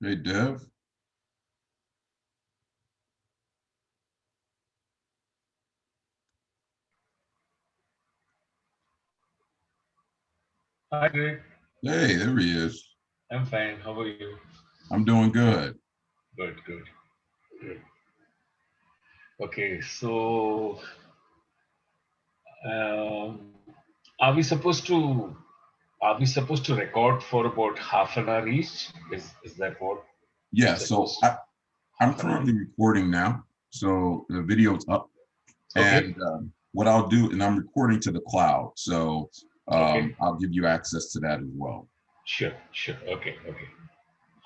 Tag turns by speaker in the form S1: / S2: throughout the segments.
S1: Hey, Dev.
S2: Hi, Greg.
S1: Hey, there he is.
S2: I'm fine. How are you?
S1: I'm doing good.
S2: Good, good. Good. Okay, so um, are we supposed to are we supposed to record for about half an hour each? Is that what
S1: Yeah,
S2: we're
S1: so
S2: supposed?
S1: I'm
S2: Half an hour.
S1: currently recording now. So the video's up.
S2: Okay,
S1: And what I'll do, and I'm recording to the cloud. So
S2: okay.
S1: I'll give you access to that as well.
S2: Sure, sure. Okay, okay.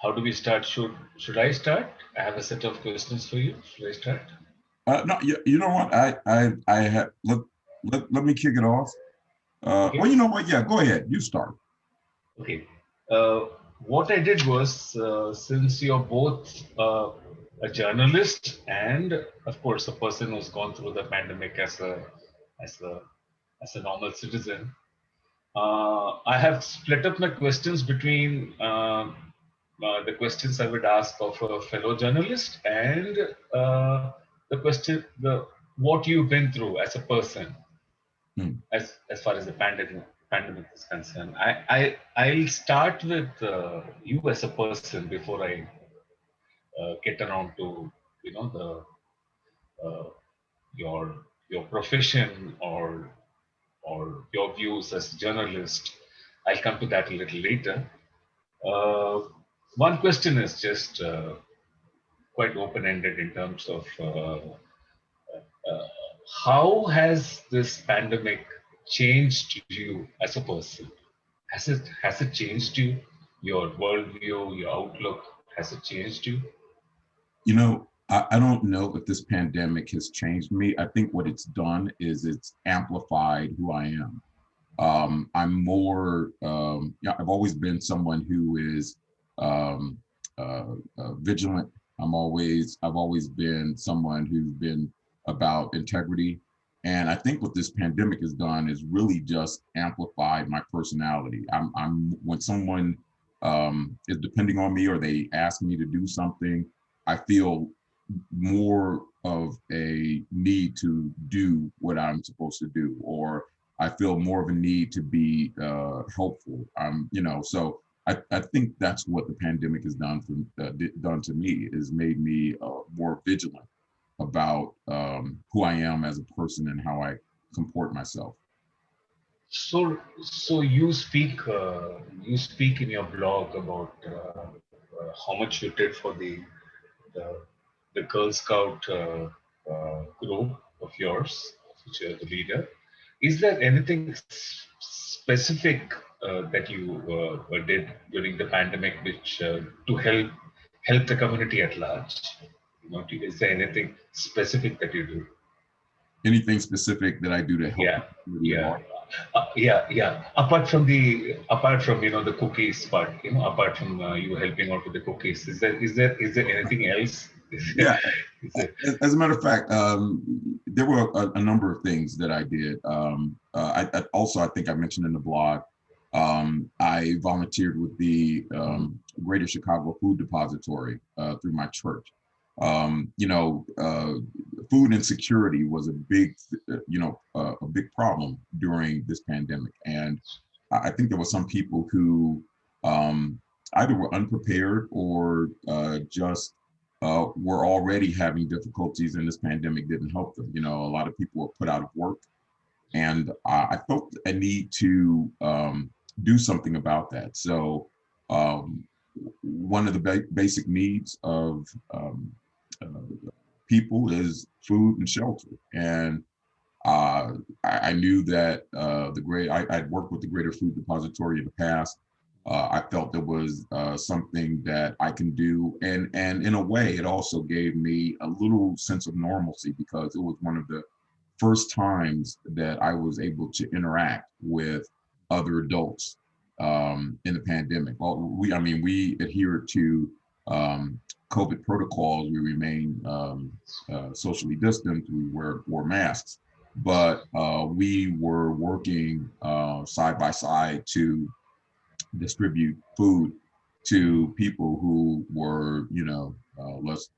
S2: How do we start? Should I start? I have a set of questions for you. Should I start?
S1: No, you know what? I have, let me kick it off. Well,
S2: Okay.
S1: you know what? Yeah, go ahead. You start.
S2: Okay. Uh, what I did was, since you're both a journalist and, of course, a person who's gone through the pandemic as a as a normal citizen, I have split up my questions between the questions I would ask of a fellow journalist and the question the what you've been through as a person
S1: Hmm.
S2: as far as the pandemic is concerned. I'll start with you as a person before I get around to the your your profession or your views as a journalist. I'll come to that a little later. Uh, One question is just quite open-ended in terms of uh, how has this pandemic changed you as a person? Has it changed you? Your worldview, your outlook, has it changed you?
S1: You know, I don't know if this pandemic has changed me. I think what it's done is it's amplified who I am. I'm more, yeah, I've always been someone who is um, vigilant. I've always been someone who's been about integrity. And I think what this pandemic has done is really just amplified my personality. When someone is depending on me or they ask me to do something, I feel more of a need to do what I'm supposed to do, or I feel more of a need to be helpful. So I think that's what the pandemic has done to me is made me more vigilant about who I am as a person and how I comport myself.
S2: So you speak in your blog about how much you did for the, the Girl Scout group of yours, of which you're the leader. Is there anything specific that you did during the pandemic, which to help the community at large? Is there anything specific that you do?
S1: Anything specific that I do to help the
S2: Yeah,
S1: community at
S2: yeah,
S1: large?
S2: yeah, yeah. Apart from the cookies part, apart from you helping out with the cookies, is there anything else?
S1: Yeah.
S2: Is there,
S1: As a matter of fact, there were a number of things that I did. I think I mentioned in the blog, I volunteered with the Greater Chicago Food Depository through my church. Food insecurity was a big problem during this pandemic, and I think there were some people who um, either were unprepared or just were already having difficulties, and this pandemic didn't help them. A lot of people were put out of work, and I felt a need to do something about that. So, um, one of the basic needs of uh, people is food and shelter, and I knew that I'd worked with the Greater Food Depository in the past. I felt there was something that I can do, and in a way, it also gave me a little sense of normalcy because it was one of the first times that I was able to interact with other adults in the pandemic. Well, we adhered to um, COVID protocols. We remained socially distant. We wore masks, but we were working side by side to distribute food to people who were,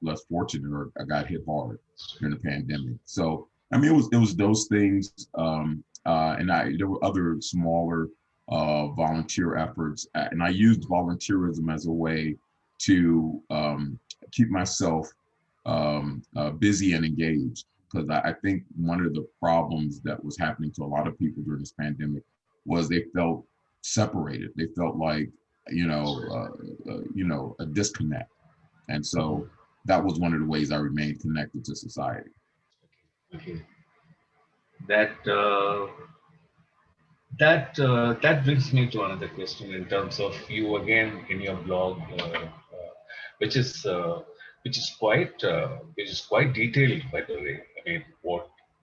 S1: less fortunate or got hit hard during the pandemic. So I mean, it was those things, and there were other smaller volunteer efforts, and I used volunteerism as a way to keep myself busy and engaged. Because I think one of the problems that was happening to a lot of people during this pandemic was they felt separated. They felt like, a disconnect. And so that was one of the ways I remained connected to society.
S2: Okay. That that brings me to another question in terms of you again in your blog, which is uh, which is quite detailed, by the way. I mean,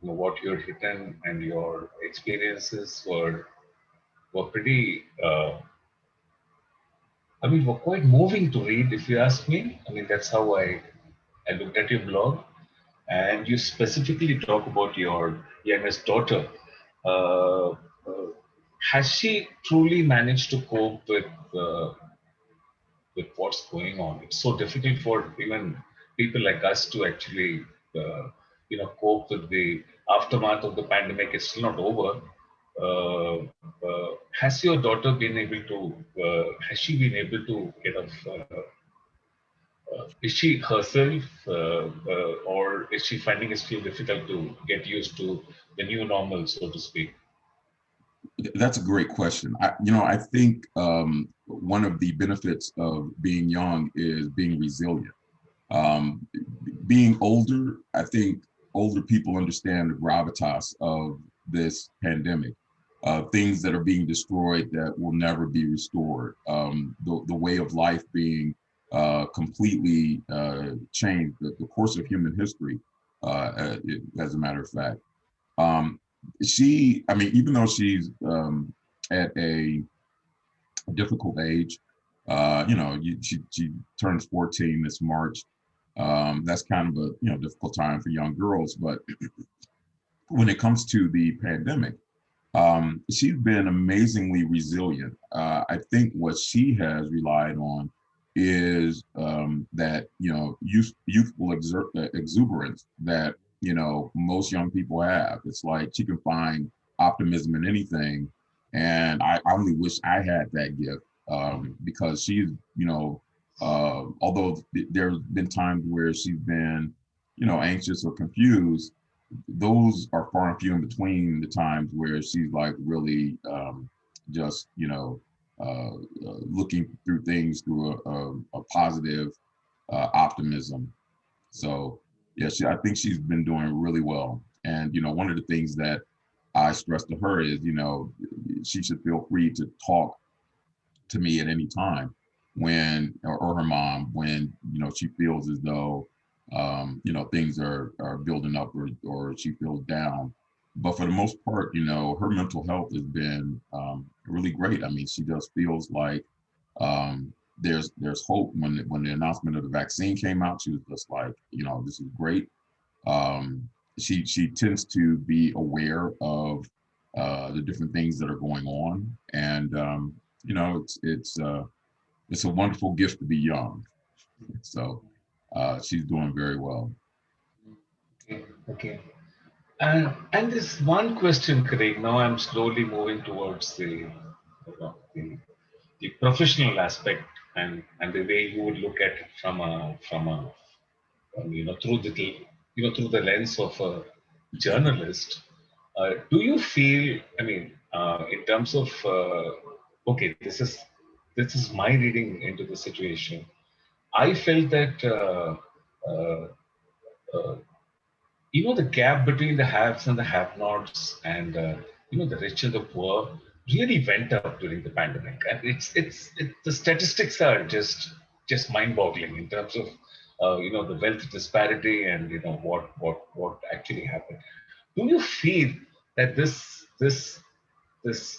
S2: what you're hidden and your experiences were pretty. I mean, were quite moving to read, if you ask me. I mean, that's how I looked at your blog, and you specifically talk about your youngest daughter. Uh, uh, has she truly managed to cope uh, with what's going on? It's so difficult for even people like us to actually, cope with the aftermath of the pandemic. It's still not over. Has your daughter been able to? Has she been able to is she herself, or is she finding it still difficult to get used to the new normal, so to speak?
S1: That's a great question. I think one of the benefits of being young is being resilient. Um, Being older, I think older people understand the gravitas of this pandemic. Things that are being destroyed that will never be restored. The way of life being completely changed, the course of human history, as a matter of fact. Um, I mean, even though she's at a difficult age, she turns 14 this March. That's kind of a difficult time for young girls. But when it comes to the pandemic, she's been amazingly resilient. I think what she has relied on is that youthful exuberance that most young people have. It's like she can find optimism in anything, and I only wish I had that gift, because she's although there's been times where she's been anxious or confused, those are far and few in between the times where she's like really just looking through things through a positive optimism. So yeah, I think she's been doing really well. And one of the things that I stress to her is she should feel free to talk to me at any time when, or her mom, when she feels as though things are building up, or she feels down. But for the most part, her mental health has been really great. I mean, she just feels like there's hope. When the announcement of the vaccine came out, she was just like, this is great. She tends to be aware of the different things that are going on, and it's a wonderful gift to be young. So she's doing very well.
S2: Okay. Okay. And this one question, Craig. Now I'm slowly moving towards the professional aspect, and the way you would look at it from a through through the lens of a journalist. Do you feel? I mean, in terms of okay, this is my reading into the situation. I felt that uh, uh, the gap between the haves and the have-nots, and the rich and the poor really went up during the pandemic, and the statistics are just mind-boggling in terms of the wealth disparity, and what actually happened. Do you feel that this this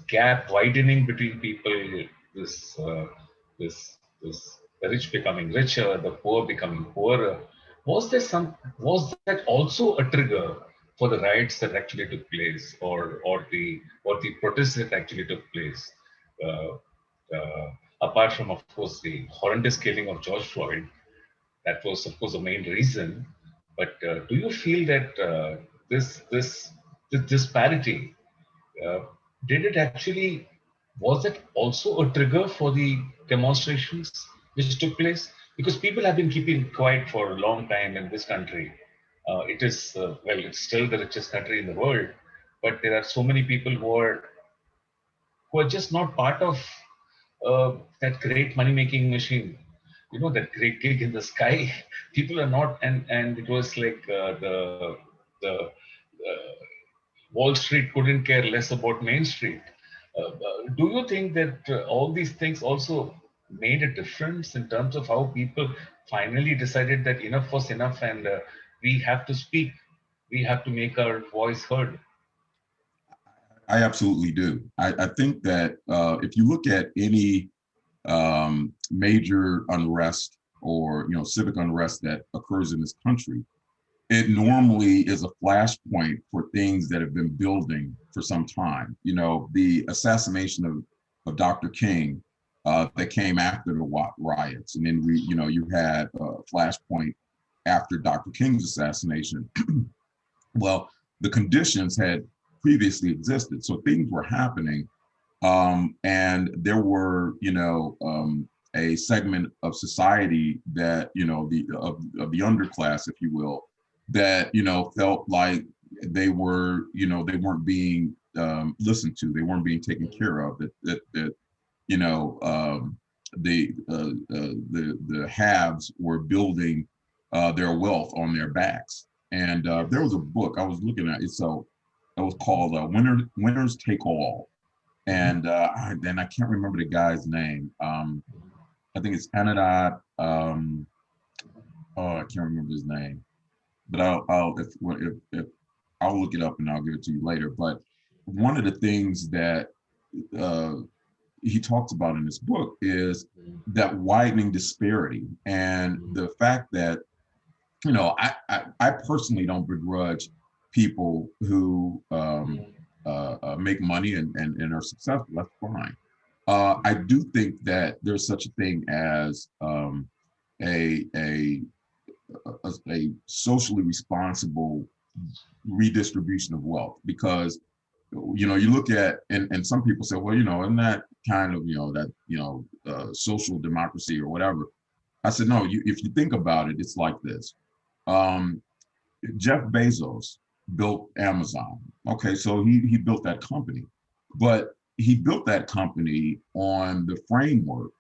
S2: gap widening between people, this the rich becoming richer, the poor becoming poorer, was that also a trigger for the riots that actually took place, or the protests that actually took place? Uh, uh, apart from, of course, the horrendous killing of George Floyd, that was, of course, the main reason. But do you feel that this disparity uh, did it actually, was it also a trigger for the demonstrations which took place? Because people have been keeping quiet for a long time in this country. It is, well, it's still the richest country in the world, but there are so many people who are just not part of that great money making machine. You know, that great gig in the sky. People are not, and it was like the Wall Street couldn't care less about Main Street. Do you think that all these things also made a difference in terms of how people finally decided that enough was enough, and we have to speak, we have to make our voice heard?
S1: I absolutely do. I think that if you look at any major unrest or civic unrest that occurs in this country, it normally is a flashpoint for things that have been building for some time. The assassination of Dr. King that came after the riots, and then you had a flashpoint after Dr. King's assassination. Well, the conditions had previously existed, so things were happening, and there were, a segment of society that, of the underclass, if you will, that, felt like they weren't being listened to, they weren't being taken care of, that you know, the haves were building their wealth on their backs. And there was a book I was looking at, so it was called Winners Take All. And then I can't remember the guy's name. I think it's Anadot. Oh, I can't remember his name, but if I'll look it up and I'll give it to you later. But one of the things that uh, he talks about in this book is that widening disparity and the fact that I personally don't begrudge people who make money and are successful. That's fine. I do think that there's such a thing as a, a a socially responsible redistribution of wealth, because you look at, and some people say, well, isn't that kind of that social democracy or whatever. I said, no, if you think about it, it's like this. um, Jeff Bezos built Amazon. Okay, so he built that company, but he built that company on the framework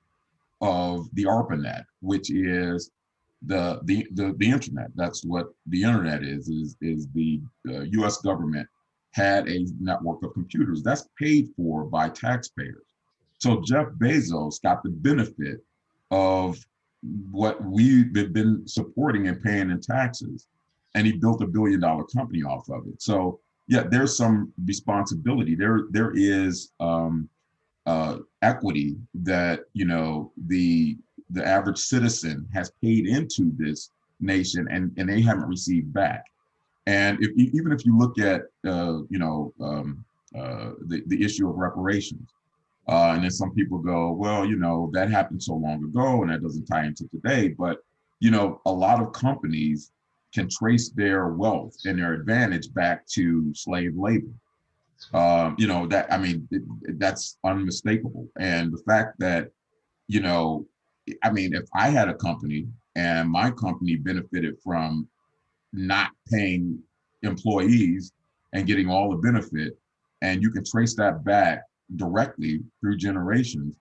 S1: of the ARPANET, which is the internet. That's what the internet is the U.S. government had a network of computers that's paid for by taxpayers. So Jeff Bezos got the benefit of what we've been supporting and paying in taxes, and he built $1 billion company off of it. So yeah, there's some responsibility. There is equity that the average citizen has paid into this nation, and they haven't received back. And even if you look at the issue of reparations, and then some people go, well, that happened so long ago and that doesn't tie into today. But a lot of companies can trace their wealth and their advantage back to slave labor. That, I mean, that's unmistakable. And the fact that, if I had a company and my company benefited from not paying employees and getting all the benefit, and you can trace that back directly through generations,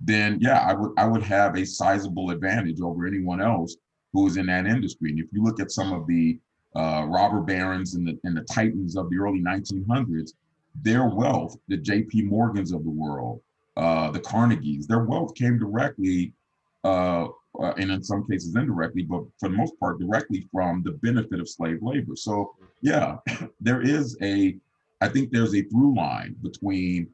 S1: then yeah, I would have a sizable advantage over anyone else who is in that industry. And if you look at some of the robber barons and the titans of the early 1900s, their wealth, the J.P. Morgans of the world, the Carnegies, their wealth came directly, and in some cases indirectly, but for the most part directly from the benefit of slave labor. So yeah, I think there's a through line between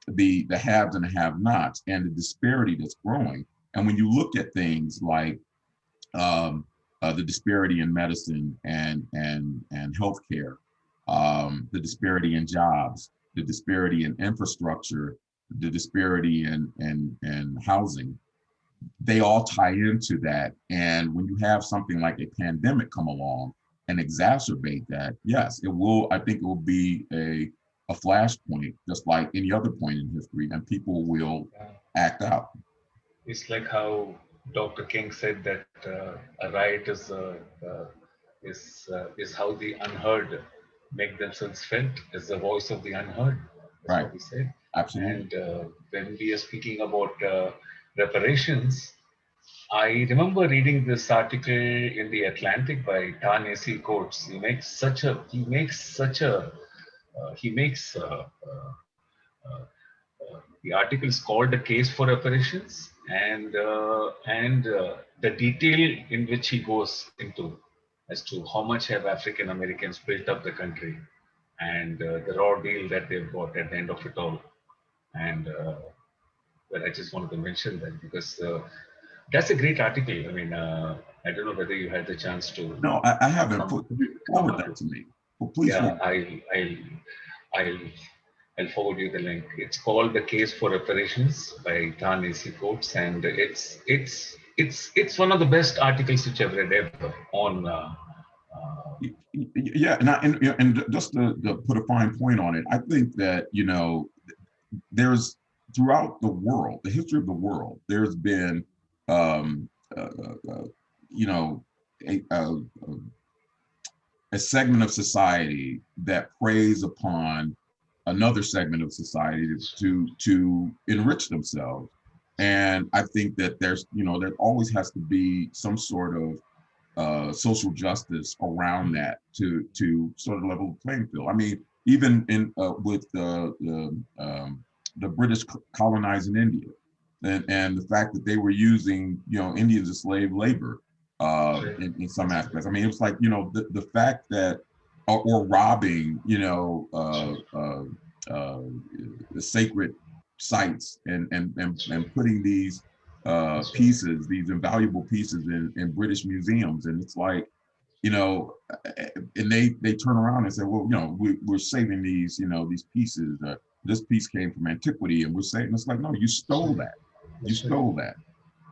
S1: the haves and the have-nots and the disparity that's growing. And when you look at things like the disparity in medicine and healthcare, the disparity in jobs, the disparity in infrastructure, the disparity and housing, they all tie into that. And when you have something like a pandemic come along and exacerbate that, yes, it will, I think it will be a flashpoint, just like any other point in history, and people will act out.
S2: It's like how Dr. King said that a riot is how the unheard make themselves felt, is the voice of the unheard. That's
S1: Right.
S2: what he said.
S1: Absolutely.
S2: And when we are speaking about reparations, I remember reading this article in the Atlantic by Ta-Nehisi Coates. He makes the article is called "The Case for Reparations," and the detail in which he goes into as to how much have African Americans built up the country, and the raw deal that they've got at the end of it all. And well, I just wanted to mention that because that's a great article. I mean, I don't know whether you had the chance to.
S1: No, I haven't.
S2: Come,
S1: Forward that to me. Well, please.
S2: Yeah, I'll I'll forward you the link. It's called "The Case for Reparations" by Ta-Nehisi Coates, and it's one of the best articles which I've read ever on.
S1: Yeah, and just to put a fine point on it, I think that there's throughout the world, the history of the world, there's been um, uh, uh, you know a segment of society that preys upon another segment of society to enrich themselves. And I think that there always has to be some sort of social justice around that to sort of level the playing field. I mean, even in with the British colonizing India, and the fact that they were using Indians as slave labor in some aspects. I mean, it was like the fact that or robbing the sacred sites and putting these pieces, these invaluable pieces in British museums, and it's like and they turn around and say, well, we're saving these these pieces. This piece came from antiquity, and we're saying it's like, no, you stole that. You stole that,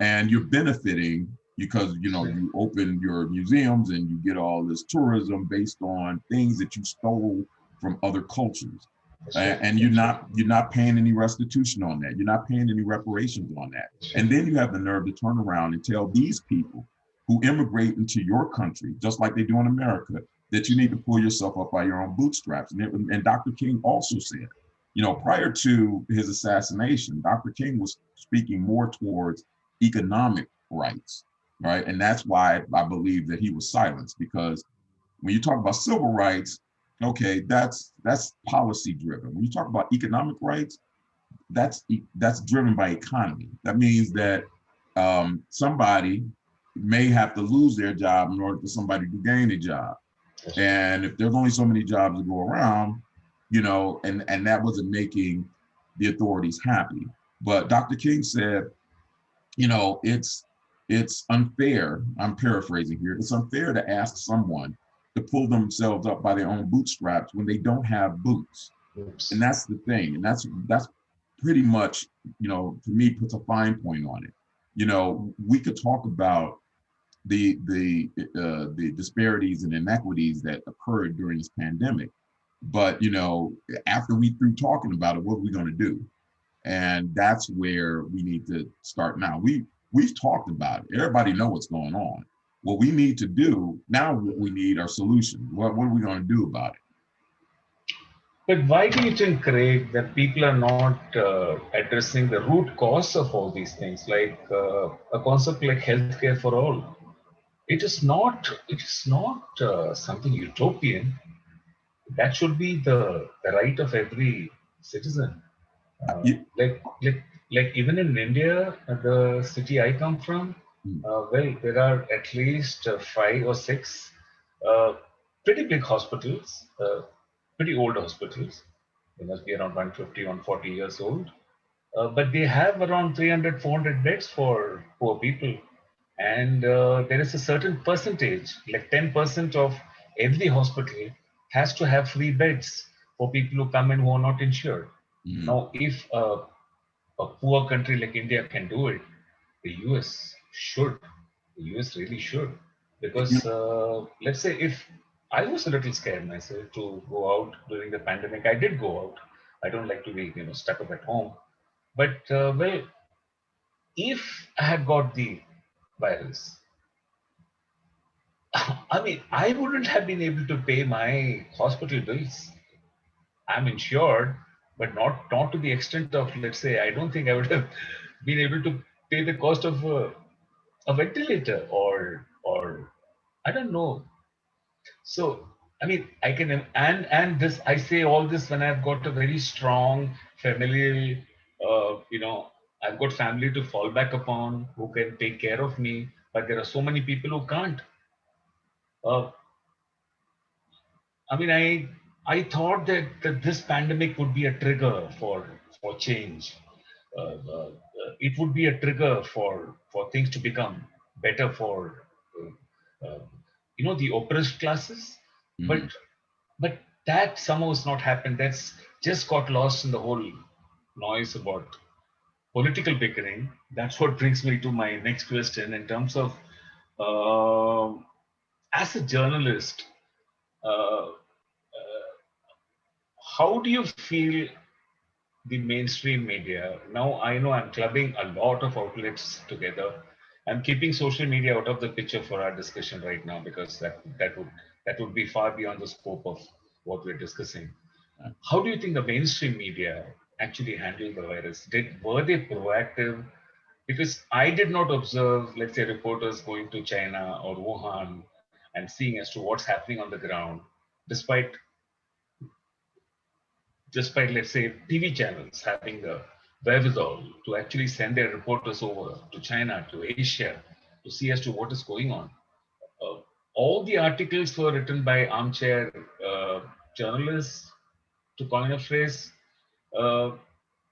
S1: and you're benefiting because you open your museums and you get all this tourism based on things that you stole from other cultures, and you're not paying any restitution on that. You're not paying any reparations on that, and then you have the nerve to turn around and tell these people who immigrate into your country, just like they do in America, that you need to pull yourself up by your own bootstraps. And Dr. King also said, prior to his assassination, Dr. King was speaking more towards economic rights, right? And that's why I believe that he was silenced, because when you talk about civil rights, okay, that's policy driven. When you talk about economic rights, that's driven by economy. That means that somebody may have to lose their job in order for somebody to gain a job. And if there's only so many jobs to go around, and that wasn't making the authorities happy. But Dr. King said, it's unfair. I'm paraphrasing here. It's unfair to ask someone to pull themselves up by their own bootstraps when they don't have boots. Oops. And that's the thing. And that's pretty much, to me, puts a fine point on it. We could talk about the disparities and inequities that occurred during this pandemic, but after we through talking about it, what are we going to do? And that's where we need to start now. We've talked about it. Everybody knows what's going on. What we need to do now, we need our solution. What are we going to do about it?
S2: But why do you think, Craig, that people are not addressing the root cause of all these things, like a concept like healthcare for all? It is not something utopian. That should be the right of every citizen. Like even in India, the city I come from, well, there are at least 5 or 6 pretty big hospitals, pretty old hospitals. They must be around 150, 140 years old. But they have around 300, 400 beds for poor people. And there is a certain percentage, like 10% of every hospital has to have free beds for people who come in who are not insured. Now, if a poor country like India can do it, the US should. The US really should.
S1: You
S2: Because let's say if I was a little scared myself to go out during the pandemic, I did go out. I don't like to be, stuck up at home. But well, if I had got the virus, I mean, I wouldn't have been able to pay my hospital bills. I'm insured, but not to the extent of, let's say, I don't think I would have been able to pay the cost of a ventilator or I don't know. So I mean, I can and this I say all this when I've got a very strong familial, I've got family to fall back upon who can take care of me. But there are so many people who can't. Uh, I mean, I thought that this pandemic would be a trigger for change. It would be a trigger for things to become better for the oppressed classes. But
S1: Mhm.
S2: but that somehow has not happened. That's just got lost in the whole noise about political bickering. That's what brings me to my next question in terms of as a journalist. Uh, how do you feel the mainstream media? Now I know I'm clubbing a lot of outlets together. I'm keeping social media out of the picture for our discussion right now because that would be far beyond the scope of what we're discussing. How do you think the mainstream media actually handled the virus? Were they proactive? Because I did not observe, let's say, reporters going to China or Wuhan and seeing as to what's happening on the ground, despite let's say, TV channels having the wherewithal to actually send their reporters over to China, to Asia, to see as to what is going on. Uh, all the articles were written by armchair journalists, to coin a phrase. Uh,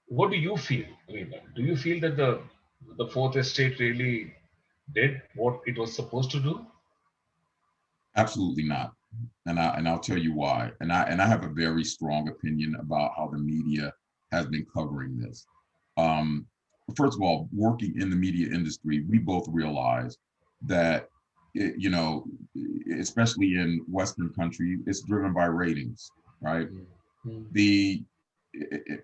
S2: what do you feel? I mean, do you feel that the fourth estate really did what it was supposed to do?
S1: Absolutely not. And I'll tell you why. And I have a very strong opinion about how the media has been covering this. Um, First of all, working in the media industry, we both realize that especially in Western countries, it's driven by ratings, right?
S2: Mm.
S1: The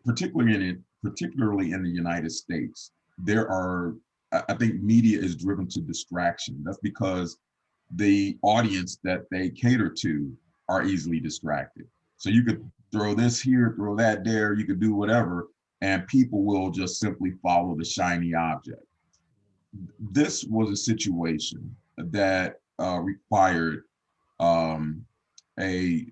S1: particularly in the United States, there are I think media is driven to distraction. That's because the audience that they cater to are easily distracted. So you could throw this here, throw that there, you could do whatever, and people will just simply follow the shiny object. This was a situation that required um, a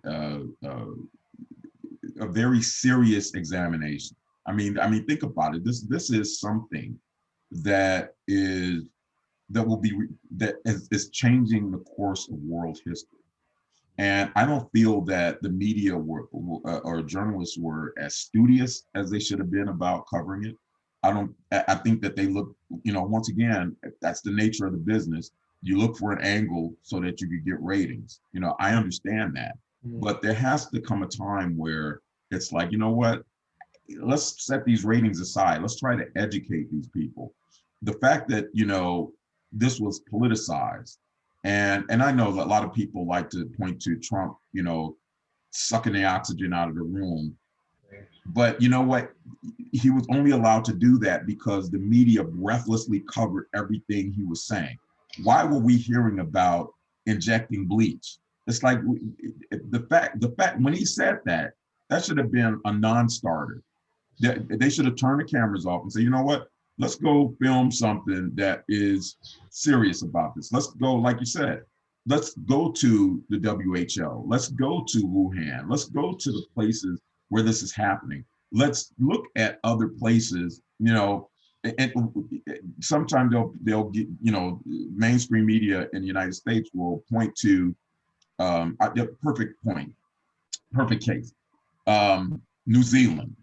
S1: very serious examination. I mean, think about it. This is something that is that will be that is changing the course of world history. And I don't feel that the media or journalists were as studious as they should have been about covering it. I don't. I think that they look. Once again, that's the nature of the business. You look for an angle so that you could get ratings. I understand that,
S2: Mm.
S1: but there has to come a time where it's like, you know what? Let's set these ratings aside. Let's try to educate these people. The fact that this was politicized, and I know that a lot of people like to point to Trump, sucking the oxygen out of the room. But you know what? He was only allowed to do that because the media breathlessly covered everything he was saying. Why were we hearing about injecting bleach? It's like the fact when he said that, that should have been a non-starter. They should have turned the cameras off and say, you know what? Let's go film something that is serious about this. Let's go, like you said, let's go to the WHO. Let's go to Wuhan. Let's go to the places where this is happening. Let's look at other places, and sometimes they'll get, mainstream media in the United States will point to a perfect point, perfect case. New Zealand,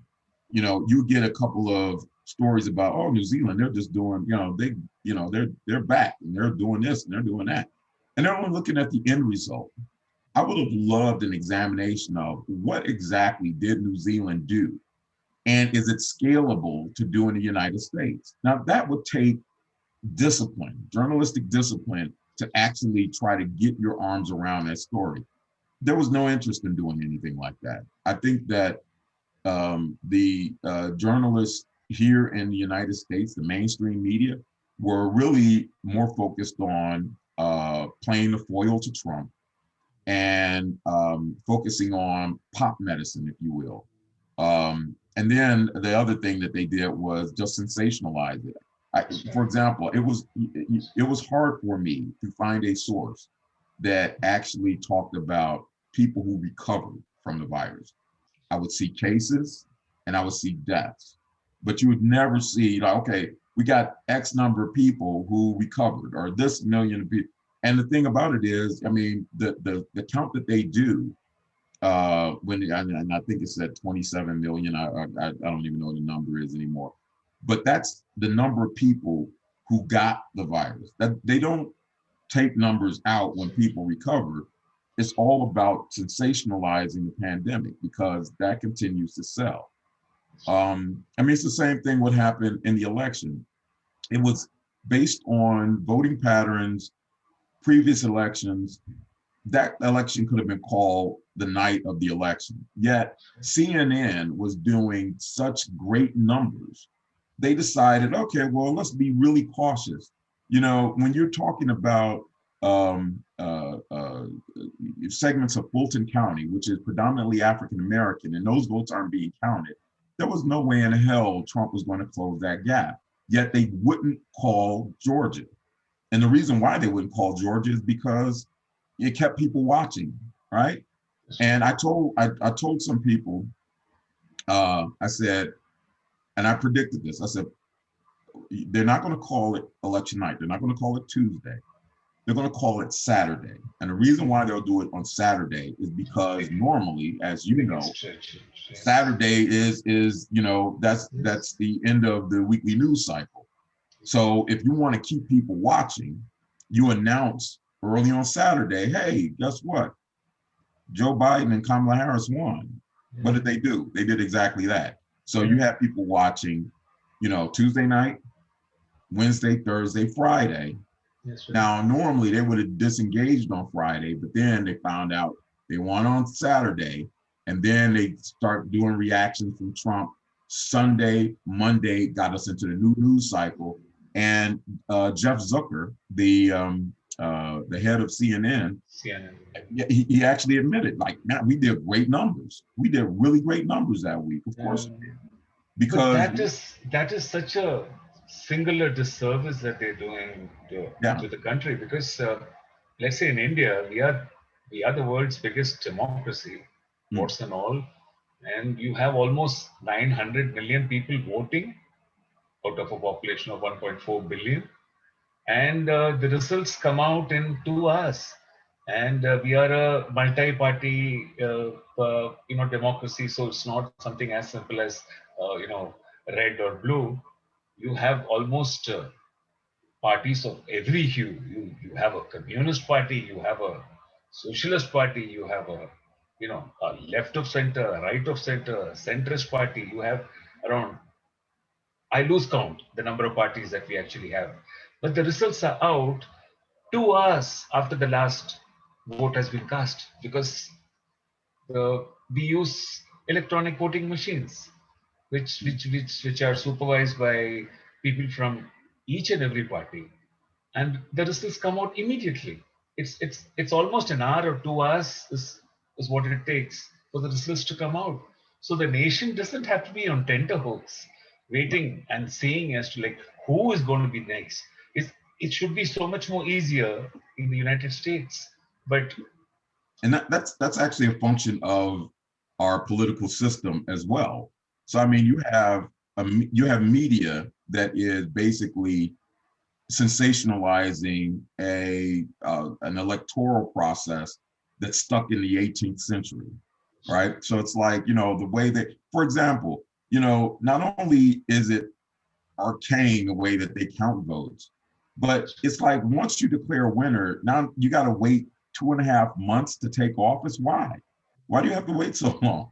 S1: you get a couple of stories about, oh, New Zealand, they're just doing, they're back and they're doing this and they're doing that. And they're only looking at the end result. I would have loved an examination of what exactly did New Zealand do And is it scalable to do in the United States? Now, that would take discipline, journalistic discipline, to actually try to get your arms around that story. There was no interest in doing anything like that. I think that the journalists here in the United States, the mainstream media, were really more focused on playing the foil to Trump and focusing on pop medicine, if you will. And then the other thing that they did was just sensationalize it. For example, it was hard for me to find a source that actually talked about people who recovered from the virus. I would see cases and I would see deaths, but you would never see, like, okay, we got X number of people who recovered, or this million of people. And the thing about it is, I mean, the count that they do, and I think it said 27 million. I don't even know what the number is anymore. But that's the number of people who got the virus. That they don't take numbers out when people recover. It's all about sensationalizing the pandemic because that continues to sell. I mean, it's the same thing what happened in the election. It was based on voting patterns, previous elections. That election could have been called the night of the election. Yet CNN was doing such great numbers. They decided, okay, well, let's be really cautious. You know, when you're talking about segments of Fulton County, which is predominantly African American, and those votes aren't being counted, there was no way in hell Trump was going to close that gap. Yet they wouldn't call Georgia. And the reason why they wouldn't call Georgia is because it kept people watching, right? And I told some people, I said, and I predicted this, I said, they're not going to call it election night. They're not going to call it Tuesday. They're going to call it Saturday. And the reason why they'll do it on Saturday is because normally, as you know, Saturday is that's the end of the weekly news cycle. So if you want to keep people watching, you announce early on Saturday, hey, guess what? Joe Biden and Kamala Harris won. What did they do? They did exactly that. So you have people watching, Tuesday night, Wednesday, Thursday, Friday. Yes, now, normally they would have disengaged on Friday, but then they found out they won on Saturday, and then they start doing reactions from Trump. Sunday, Monday got us into the new news cycle, and Jeff Zucker, the head of CNN, he actually admitted, like, man, we did great numbers. We did really great numbers that week. Of course we did. Because
S2: that is such a singular disservice that they're doing to the country, because let's say in India, we are the world's biggest democracy, votes and all, and you have almost 900 million people voting out of a population of 1.4 billion. And the results come out in 2 hours. And we are a multi-party, democracy. So it's not something as simple as, red or blue. You have almost parties of every hue. You have a communist party, you have a socialist party, you have a left of center, a right of center, a centrist party. You have around, I lose count the number of parties that we actually have. But the results are out 2 hours after the last vote has been cast, because we use electronic voting machines, which are supervised by people from each and every party, and the results come out immediately. It's almost an hour or 2 hours is what it takes for the results to come out. So the nation doesn't have to be on tenterhooks, waiting and seeing as to like who is going to be next. It should be so much more easier in the United States, but
S1: that's actually a function of our political system as well. So I mean, you have media that is basically sensationalizing an electoral process that's stuck in the 18th century, right? So it's like, the way that, for example, not only is it arcane the way that they count votes, but it's like once you declare a winner, now you got to wait 2.5 months to take office. Why? Why do you have to wait so long?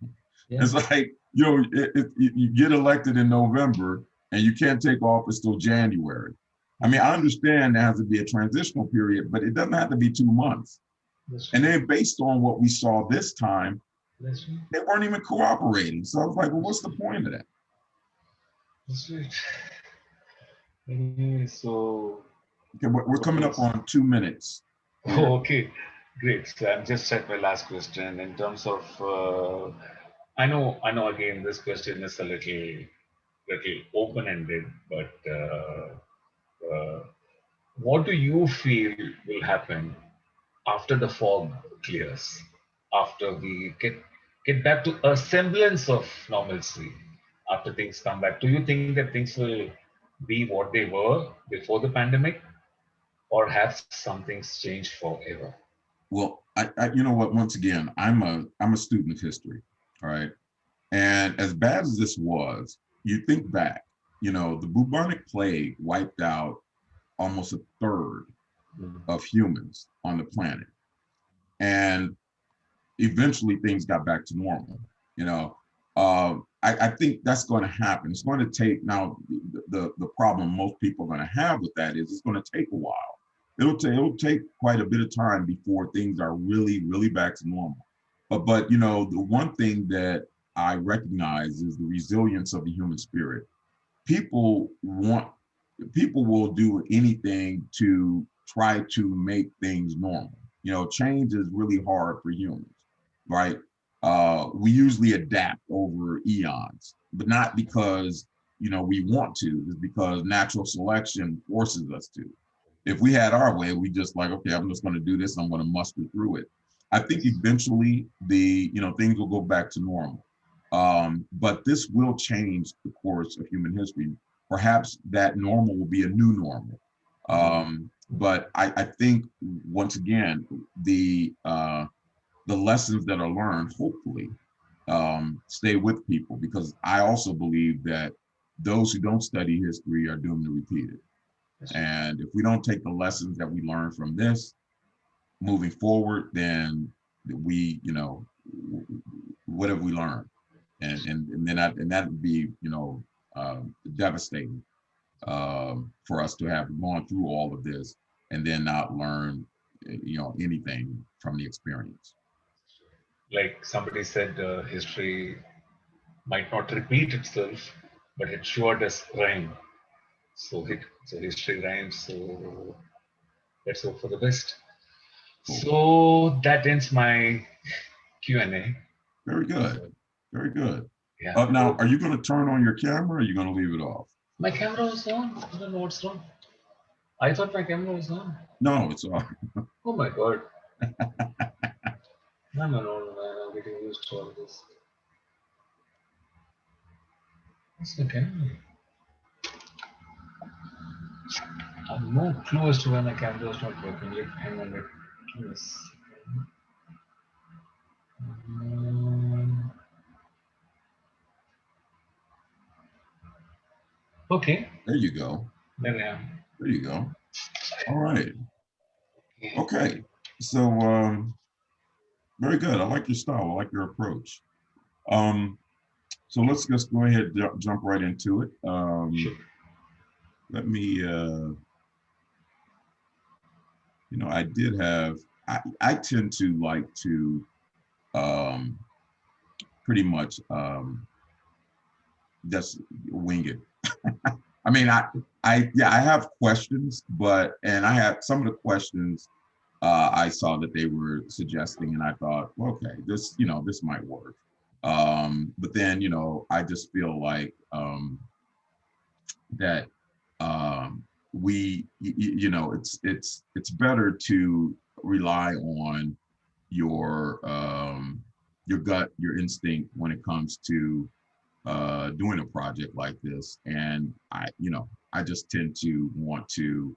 S1: Yeah. It's like, you get elected in November and you can't take office till January. I mean, I understand there has to be a transitional period, but it doesn't have to be 2 months. And then based on what we saw this time, they weren't even cooperating. So I was like, well, what's the point of that?
S2: That's right. Anyway, so
S1: Okay, we're coming up on 2 minutes.
S2: oh, okay, great. So I'm just at my last question in terms of. I know. Again, this question is a little open-ended, but what do you feel will happen after the fog clears, after we get back to a semblance of normalcy, after things come back? Do you think that things will be what they were before the pandemic, or have some things changed forever?
S1: Well, you know what? Once again, I'm a student of history, all right. And as bad as this was, you think back, the bubonic plague wiped out almost a third of humans on the planet, and eventually things got back to normal. I think that's going to happen. It's going to take now. The problem most people are going to have with that is it's going to take a while. It'll take quite a bit of time before things are really, really back to normal. But the one thing that I recognize is the resilience of the human spirit. People will do anything to try to make things normal. Change is really hard for humans, right? We usually adapt over eons, but not because we want to. It's because natural selection forces us to. If we had our way, we just like, okay, I'm just going to do this. I'm going to muster through it. I think eventually things will go back to normal. But this will change the course of human history. Perhaps that normal will be a new normal. But I think once again, the lessons that are learned, hopefully, stay with people, because I also believe that those who don't study history are doomed to repeat it. And if we don't take the lessons that we learn from this moving forward, then what have we learned? And that would be devastating for us to have gone through all of this and then not learn anything from the experience.
S2: Like somebody said, history might not repeat itself, but it sure does rhyme. So history rhymes. So let's hope for the best.
S1: Cool.
S2: So that ends my Q&A.
S1: Very good. Very good.
S2: Yeah.
S1: Now, are you going to turn on your camera, or are you going to leave it off?
S2: My camera was on. I don't know what's wrong. I thought my camera was on.
S1: No, it's off.
S2: Oh my god. I'm an old man. I'm getting used to all this. What's my camera? I have no clue as to why my camera is not working. Like, hang on, give me a second. Okay.
S1: There you go.
S2: There I am.
S1: There you go. All right. Okay. So very good. I like your style. I like your approach. So let's just go ahead and jump right into it.
S2: Sure.
S1: Let me I did have I tend to like to pretty much just wing it. I mean, I have questions, and I have some of the questions I saw that they were suggesting, and I thought, okay, this might work. But then, I just feel like that it's better to rely on your gut, your instinct when it comes to doing a project like this. And I just tend to want to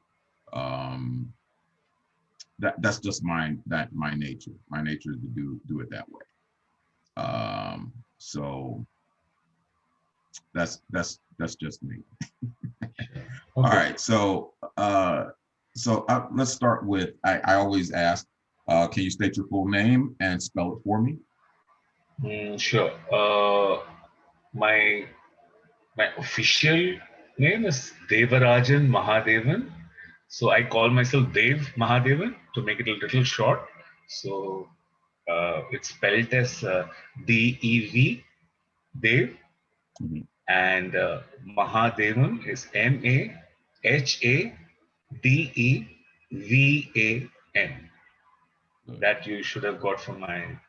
S1: that's just my nature. My nature is to do it that way. So that's just me.
S2: Okay.
S1: All right, so let's start with, I always ask, can you state your full name and spell it for me?
S2: Sure. my my official name is Devarajan Mahadevan. So I call myself Dev Mahadevan to make it a little short. So it's spelled as Dev, Dev,
S1: Mhm.
S2: and Mahadevan is Mahadevan.
S1: Good.
S2: That you should have got from my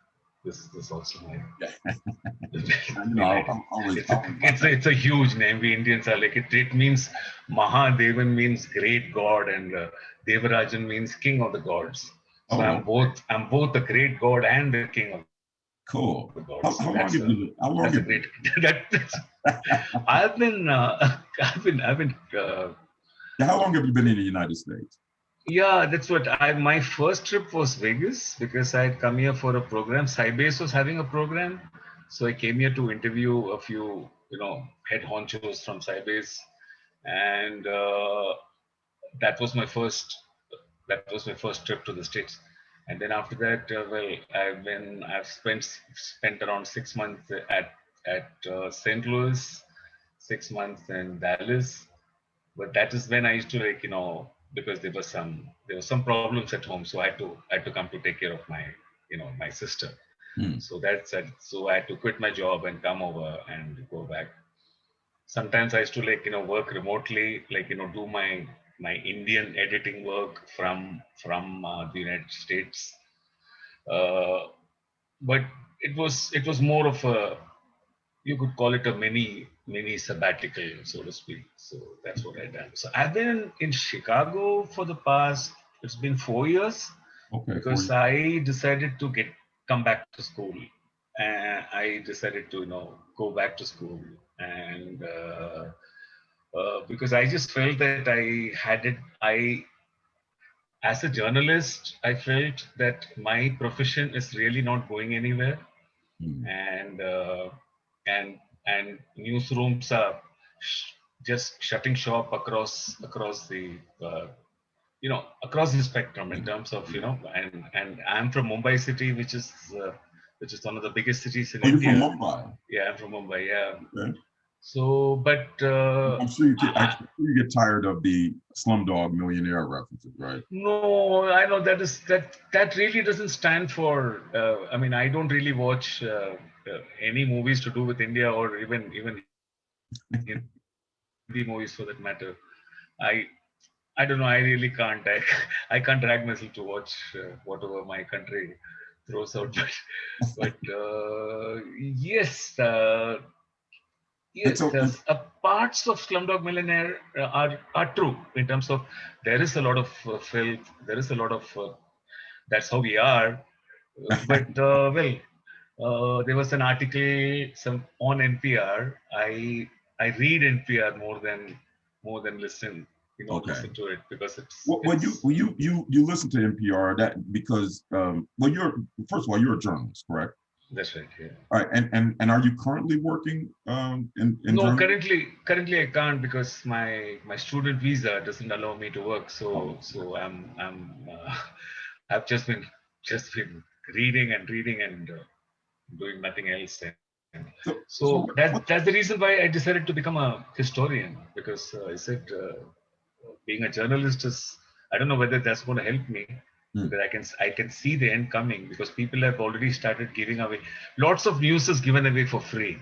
S2: this also my
S1: Yeah.
S2: main
S1: I
S2: identity.
S1: always,
S2: It's a it's a huge name. We Indians are like it. It means Mahadevan means great god, and Devarajan means king of the gods. So
S1: oh,
S2: I'm both the great god and the king of the gods. So
S1: cool.
S2: that's
S1: How
S2: a
S1: long have
S2: great.
S1: you, how long have you,
S2: I've been
S1: yeah, how long have you been in the United States?
S2: yeah, that's what I. My first trip was Vegas because I had come here for a program. Sybase was having a program, so I came here to interview a few, head honchos from Sybase, and that was my first. That was my first trip to the states, and then after that, well, I've spent around 6 months at St. Louis, 6 months in Dallas, but that is when I used to because there were some problems at home, so I had to come to take care of my sister.
S1: Hmm.
S2: So that's it. So I had to quit my job and come over and go back. Sometimes I used to work remotely, do my Indian editing work from the United States. Uh, but it was more of a, you could call it a mini sabbatical, so to speak. So that's what I done. So I've been in Chicago for the past. It's been 4 years
S1: Okay, for
S2: because
S1: you.
S2: I decided to come back to school, and I decided to go back to school, and because I just felt that I had it. I As a journalist, I felt that my profession is really not going anywhere,
S1: Hmm.
S2: and and newsrooms are just shutting shop across the across the spectrum in
S1: Yeah.
S2: terms of
S1: Yeah.
S2: and I'm from Mumbai city, which is one of the biggest cities in
S1: Oh, you're from
S2: India.
S1: Mumbai.
S2: Yeah, I'm from Mumbai. Yeah.
S1: Okay.
S2: So, but
S1: I'm sure you get tired of the Slumdog Millionaire references, right?
S2: no, I know that really doesn't stand for. I mean, I don't really watch any movies to do with India or even Hindi movies for that matter. I I don't know. I really can't. I can't drag myself to watch whatever my country throws out. But yes,
S1: And
S2: yes.
S1: so,
S2: Parts of Slumdog Millionaire are true in terms of there is a lot of filth. There is a lot of that's how we are. But there was an article on NPR. I read NPR more than
S1: okay.
S2: listen to it because
S1: Well,
S2: it's
S1: you listen to NPR that because well, you're first of all you're a journalist, correct?
S2: that's right. Yeah.
S1: All right, and are you currently working in
S2: No,
S1: journalism?
S2: currently I can't because my student visa doesn't allow me to work. So
S1: Oh,
S2: so I've just been reading and doing nothing else. And so
S1: so
S2: that's the reason why I decided to become a historian because I said being a journalist is, I don't know whether that's going to help me
S1: hmm,
S2: because I can see the end coming because people have already started giving away lots of news is given away for free.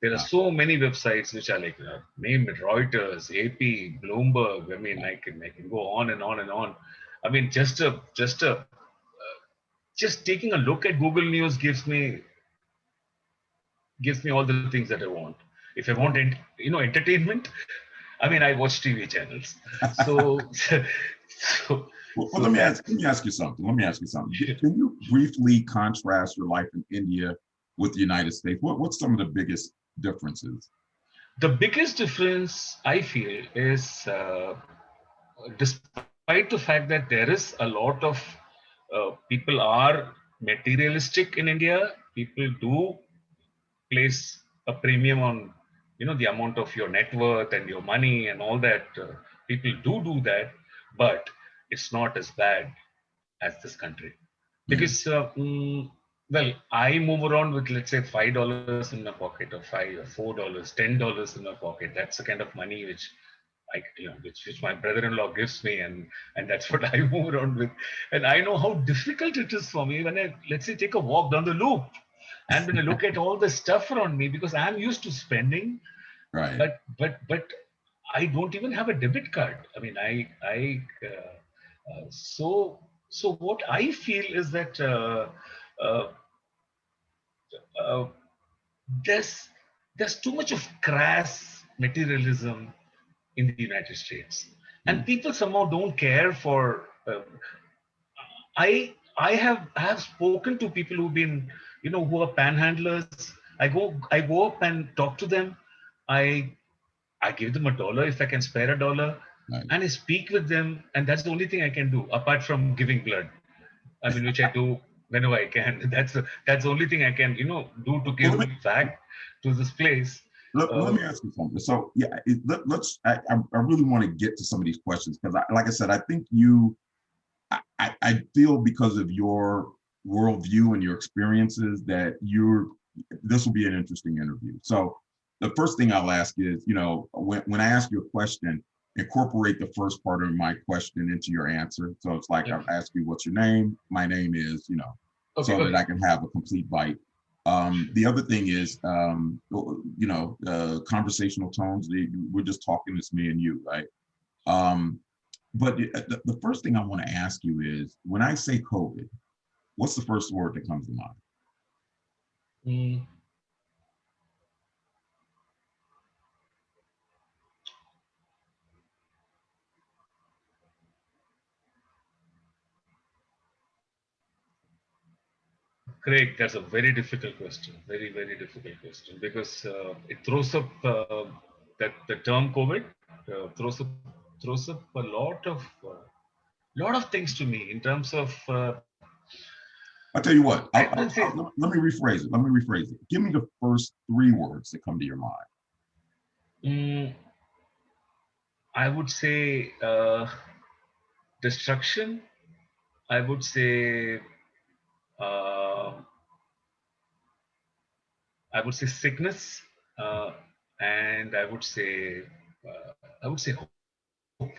S2: There are
S1: ah,
S2: so many websites which are like name it Reuters, AP, Bloomberg. I mean, I can go on and on and on. I mean, just taking a look at Google News gives me all the things that I want. If I want,
S1: oh.
S2: entertainment, I mean, I watch TV channels. So, so,
S1: Well,
S2: so that's
S1: let me ask you something. Let me ask you something.
S2: shit.
S1: Can you briefly contrast your life in India with the United States? What's some of the biggest differences?
S2: The biggest difference I feel is despite the fact that there is a lot of people are materialistic in India, people do place a premium on the amount of your net worth and your money and all that. People do that, but it's not as bad as this country
S1: Hmm,
S2: because Well, I move around with, let's say, $5 in my pocket, or $4, $10 in my pocket. That's the kind of money which which my brother-in-law gives me, and that's what I move around with. And I know how difficult it is for me when I, let's say, take a walk down the loop, and when I look at all the stuff around me, because I'm used to spending,
S1: Right.
S2: but I don't even have a debit card. I mean, so what I feel is that uh, uh, there's there's too much of crass materialism in the United States, and
S1: Mm.
S2: people somehow don't care for. I have spoken to people who've been, who are panhandlers. I go up and talk to them. I give them $1 if I can spare $1,
S1: Right.
S2: and I speak with them, and that's the only thing I can do apart from giving blood. I mean, which I do whenever I can. That's the only thing I can, do to
S1: Well,
S2: give back to this place.
S1: let
S2: Uh,
S1: me ask you something. So yeah, let's. I really want to get to some of these questions because, like I said, I think I feel because of your worldview and your experiences that this will be an interesting interview. So the first thing I'll ask is, when I ask you a question, incorporate the first part of my question into your answer. So it's like
S2: yeah.
S1: I'll ask you, what's your name? My name is,
S2: Okay,
S1: so that
S2: okay.
S1: I can have a complete bite. The other thing is, conversational tones. We're just talking, it's me and you, right? Um, but the first thing I want to ask you is when I say COVID, what's the first word that comes to mind?
S2: Mm, Craig, that's a very difficult question. Very, very difficult question because it throws up that the term COVID throws up a lot of things to me in terms of
S1: I'll tell you what,
S2: I would say.
S1: let me rephrase it. Let me rephrase it. Give me the first three words that come to your mind.
S2: mm, I would say destruction. I would say uh, sickness, uh, and I would say hope.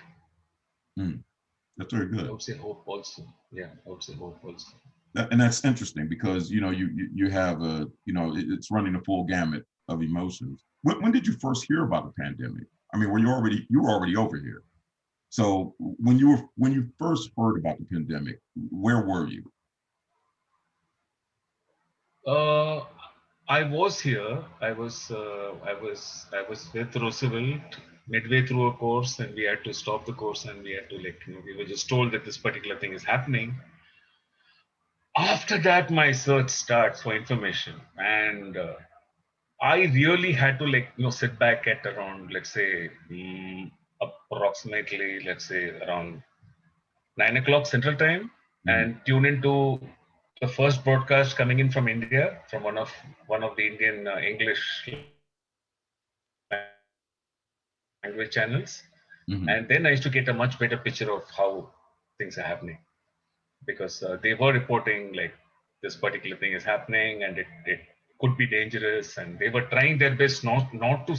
S1: Mm, that's very
S2: I
S1: good.
S2: would say hope also. Yeah, I would say hope also.
S1: And that's interesting because you have it's running a full gamut of emotions. When did you first hear about the pandemic? I mean, you were already over here. So when you first heard about the pandemic, where were you?
S2: Uh, I was here. I was with Roosevelt midway through a course, and we had to stop the course, and we had to, we were just told that this particular thing is happening. After that, my search starts for information, and I really had to, sit back at around, let's say, approximately, let's say, around 9 o'clock Central Time,
S1: Mhm.
S2: and tune into the first broadcast coming in from India, from one of the Indian English language channels, and then I used to get a much
S1: Mhm.
S2: better picture of how things are happening, because they were reporting like this particular thing is happening, and it could be dangerous, and they were trying their best not to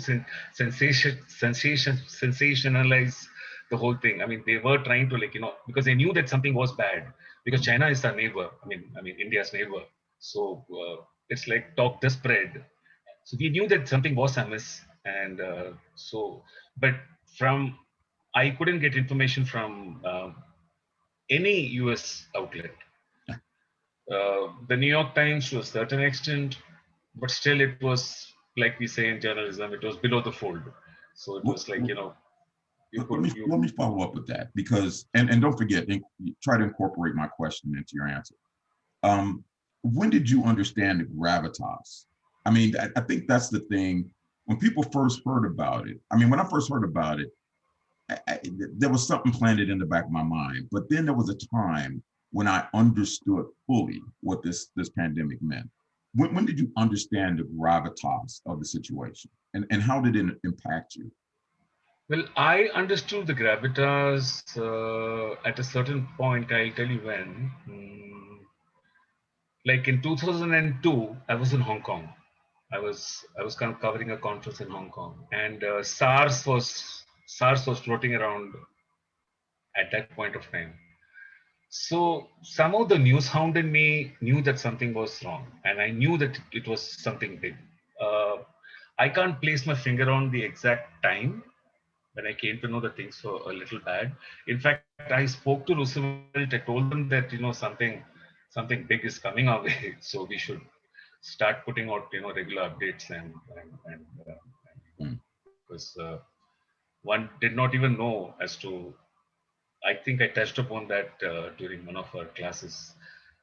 S2: sensationalize the whole thing. I mean, they were trying to, because they knew that something was bad, because China is our neighbor. I mean India's neighbor. So it's like talk the spread. So we knew that something was amiss, and but from I couldn't get information from any US outlet. The New York Times to a certain extent, but still it was, like we say in journalism, it was below the fold. So it was like,
S1: Well,
S2: you
S1: let
S2: could
S1: me
S2: you
S1: let me follow up with that because and don't forget try to incorporate my question into your answer. Um, when did you understand the gravitas? I mean, I think that's the thing. When people first heard about it, I mean, when I first heard about it, there was something planted in the back of my mind. But then there was a time when I understood fully what this pandemic meant. When did you understand the gravitas of the situation, and how did it impact you?
S2: well, I understood the gravitas at a certain point. I'll tell you when. like in 2002, I was in Hong Kong. I was kind of covering a conference in Hong Kong, and SARS was floating around at that point of time. So somehow the news hound in me knew that something was wrong, and I knew that it was something big. Uh, I can't place my finger on the exact time when I came to know that things were a little bad. In fact, I spoke to Roosevelt. I told them that something big is coming our way, so we should start putting out regular updates
S1: Mm.
S2: because one did not even know as to. I think I touched upon that during one of our classes,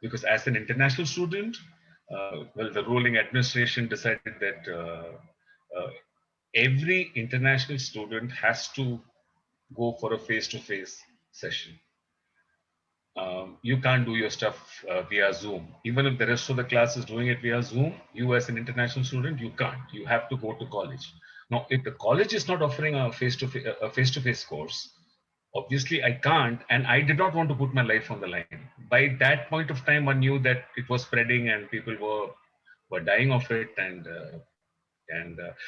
S2: because as an international student, well, the ruling administration decided that every international student has to go for a face-to-face session. You can't do your stuff via Zoom. Even if the rest of the class is doing it via Zoom, you as an international student, you can't. You have to go to college. Now, if the college is not offering a face-to-face course, obviously I can't, and I did not want to put my life on the line. By that point of time, I knew that it was spreading and people were dying of it, and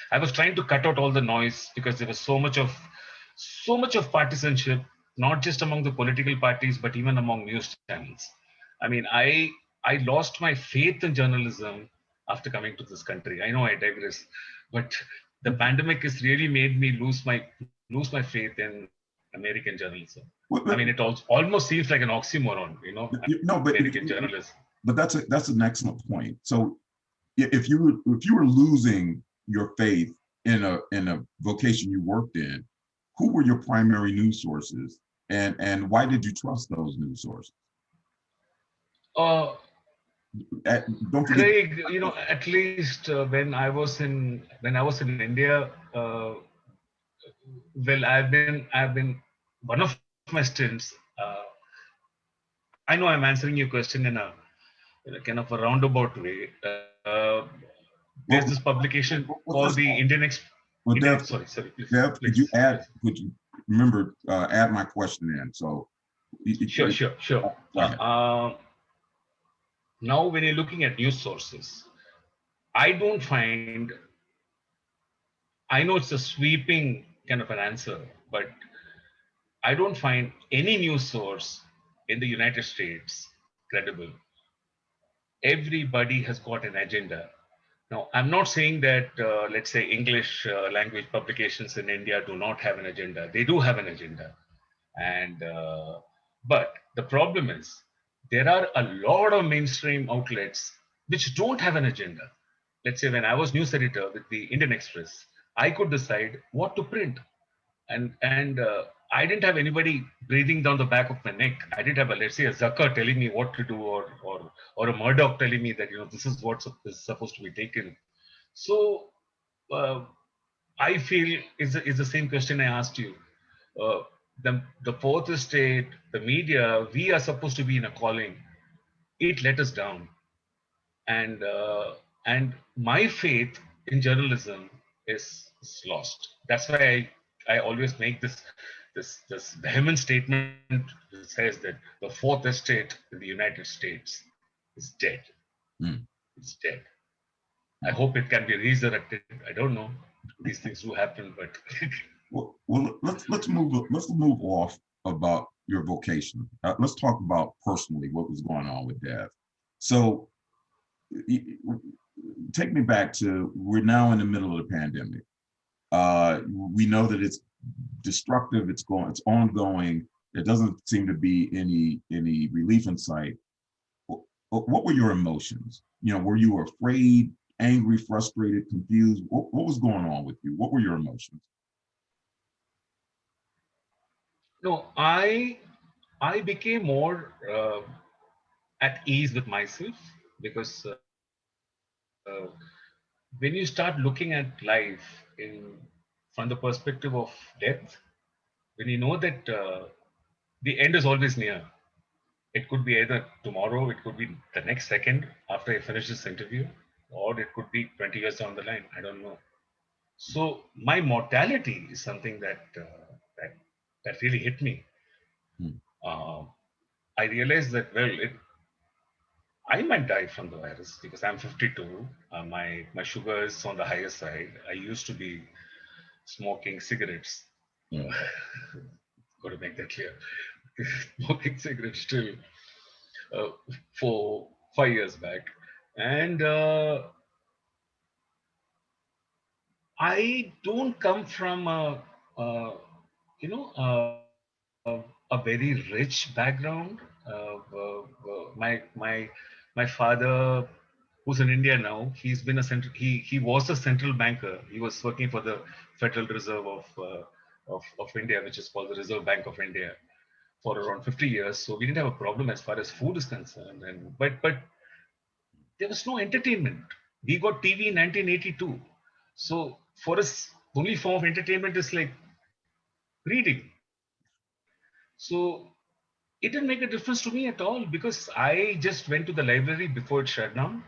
S2: I was trying to cut out all the noise because there was so much of partisanship, not just among the political parties, but even among news channels. I mean, I lost my faith in journalism after coming to this country. I know I digress, but the pandemic has really made me lose my faith in American journalism. I
S1: Well,
S2: mean, it almost seems like an oxymoron,
S1: no,
S2: American journalism.
S1: but that's an excellent point. So if you were losing your faith in a vocation you worked in, who were your primary news sources, and why did you trust those news sources?
S2: Uh,
S1: Don't forget.
S2: Craig, at least when I was in India, well, I've been one of my stints. I know I'm answering your question in a kind of a roundabout way. There's this
S1: Well,
S2: publication called
S1: first
S2: the
S1: of all,
S2: Indian
S1: well,
S2: Indian. Sorry, please,
S1: Dev, could you
S2: please,
S1: add?
S2: please.
S1: Could you remember add my question in? So,
S2: Sure, sure, sure.
S1: go ahead.
S2: Now, when you're looking at news sources, I don't find. I know it's a sweeping kind of an answer, but I don't find any news source in the United States credible. Everybody has got an agenda. Now, I'm not saying that, let's say, English language publications in India do not have an agenda. They do have an agenda. And but the problem is there are a lot of mainstream outlets which don't have an agenda. Let's say when I was news editor with the Indian Express, I could decide what to print, and I didn't have anybody breathing down the back of my neck. I didn't have a, let's say, a Zucker telling me what to do, or a Murdoch telling me that this is what is supposed to be taken. So uh, I feel is the same question I asked you. Uh, the fourth estate, the media, we are supposed to be in a calling. It let us down, and my faith in journalism is lost. That's why I always make this vehement statement that says that the fourth estate in the United States is dead.
S1: Mm.
S2: It's dead. I hope it can be resurrected. I don't know. These things do happen, but
S1: Well, let's move off about your vocation. Let's talk about personally what was going on with Dev. So, take me back to, we're now in the middle of the pandemic. We know that it's destructive. It's ongoing. There doesn't seem to be any relief in sight. What were your emotions? Were you afraid, angry, frustrated, confused? What was going on with you? What were your emotions?
S2: no, I became more at ease with myself because when you start looking at life from the perspective of death, when you know that the end is always near. It could be either tomorrow, it could be the next second after I finish this interview, or it could be 20 years down the line. I don't know. So my mortality is something that really hit me.
S1: Hmm.
S2: Uh, I realized that, well, I might die from the virus because I'm 52. My sugar is on the higher side. I used to be smoking cigarettes. Uh,
S1: Mm.
S2: got to make that clear. Smoking cigarettes still uh, 5 years back, and I don't come from a you know a very rich background. My father, who's in India now, he's been a he was a central banker. He was working for the Federal Reserve of India, which is called the Reserve Bank of India, for around 50 years. So we didn't have a problem as far as food is concerned. And but there was no entertainment. We got TV in 1982. So for us, the only form of entertainment is like reading. So it didn't make a difference to me at all because I just went to the library before it shut down.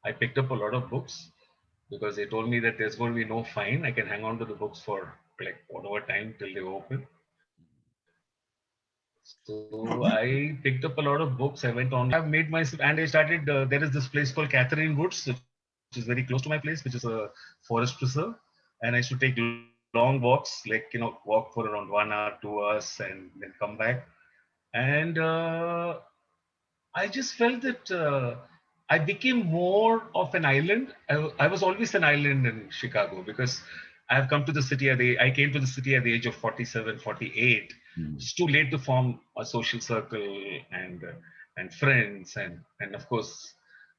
S2: I picked up a lot of books because they told me that there's going to be no fine. I can hang on to the books for like whatever time till they open. So
S1: No,
S2: I picked up a lot of books. I went on. I've made myself, and I started. There is this place called Catherine Woods, which is very close to my place, which is a forest preserve. And I used to take long walks, like walk for around 1 hour, 2 hours, and then come back. And I just felt that I became more of an island. I was always an island in Chicago because I've come to the city I came to the city at the age of 47, 48.
S1: mm.
S2: It's too late to form a social circle and friends and of course,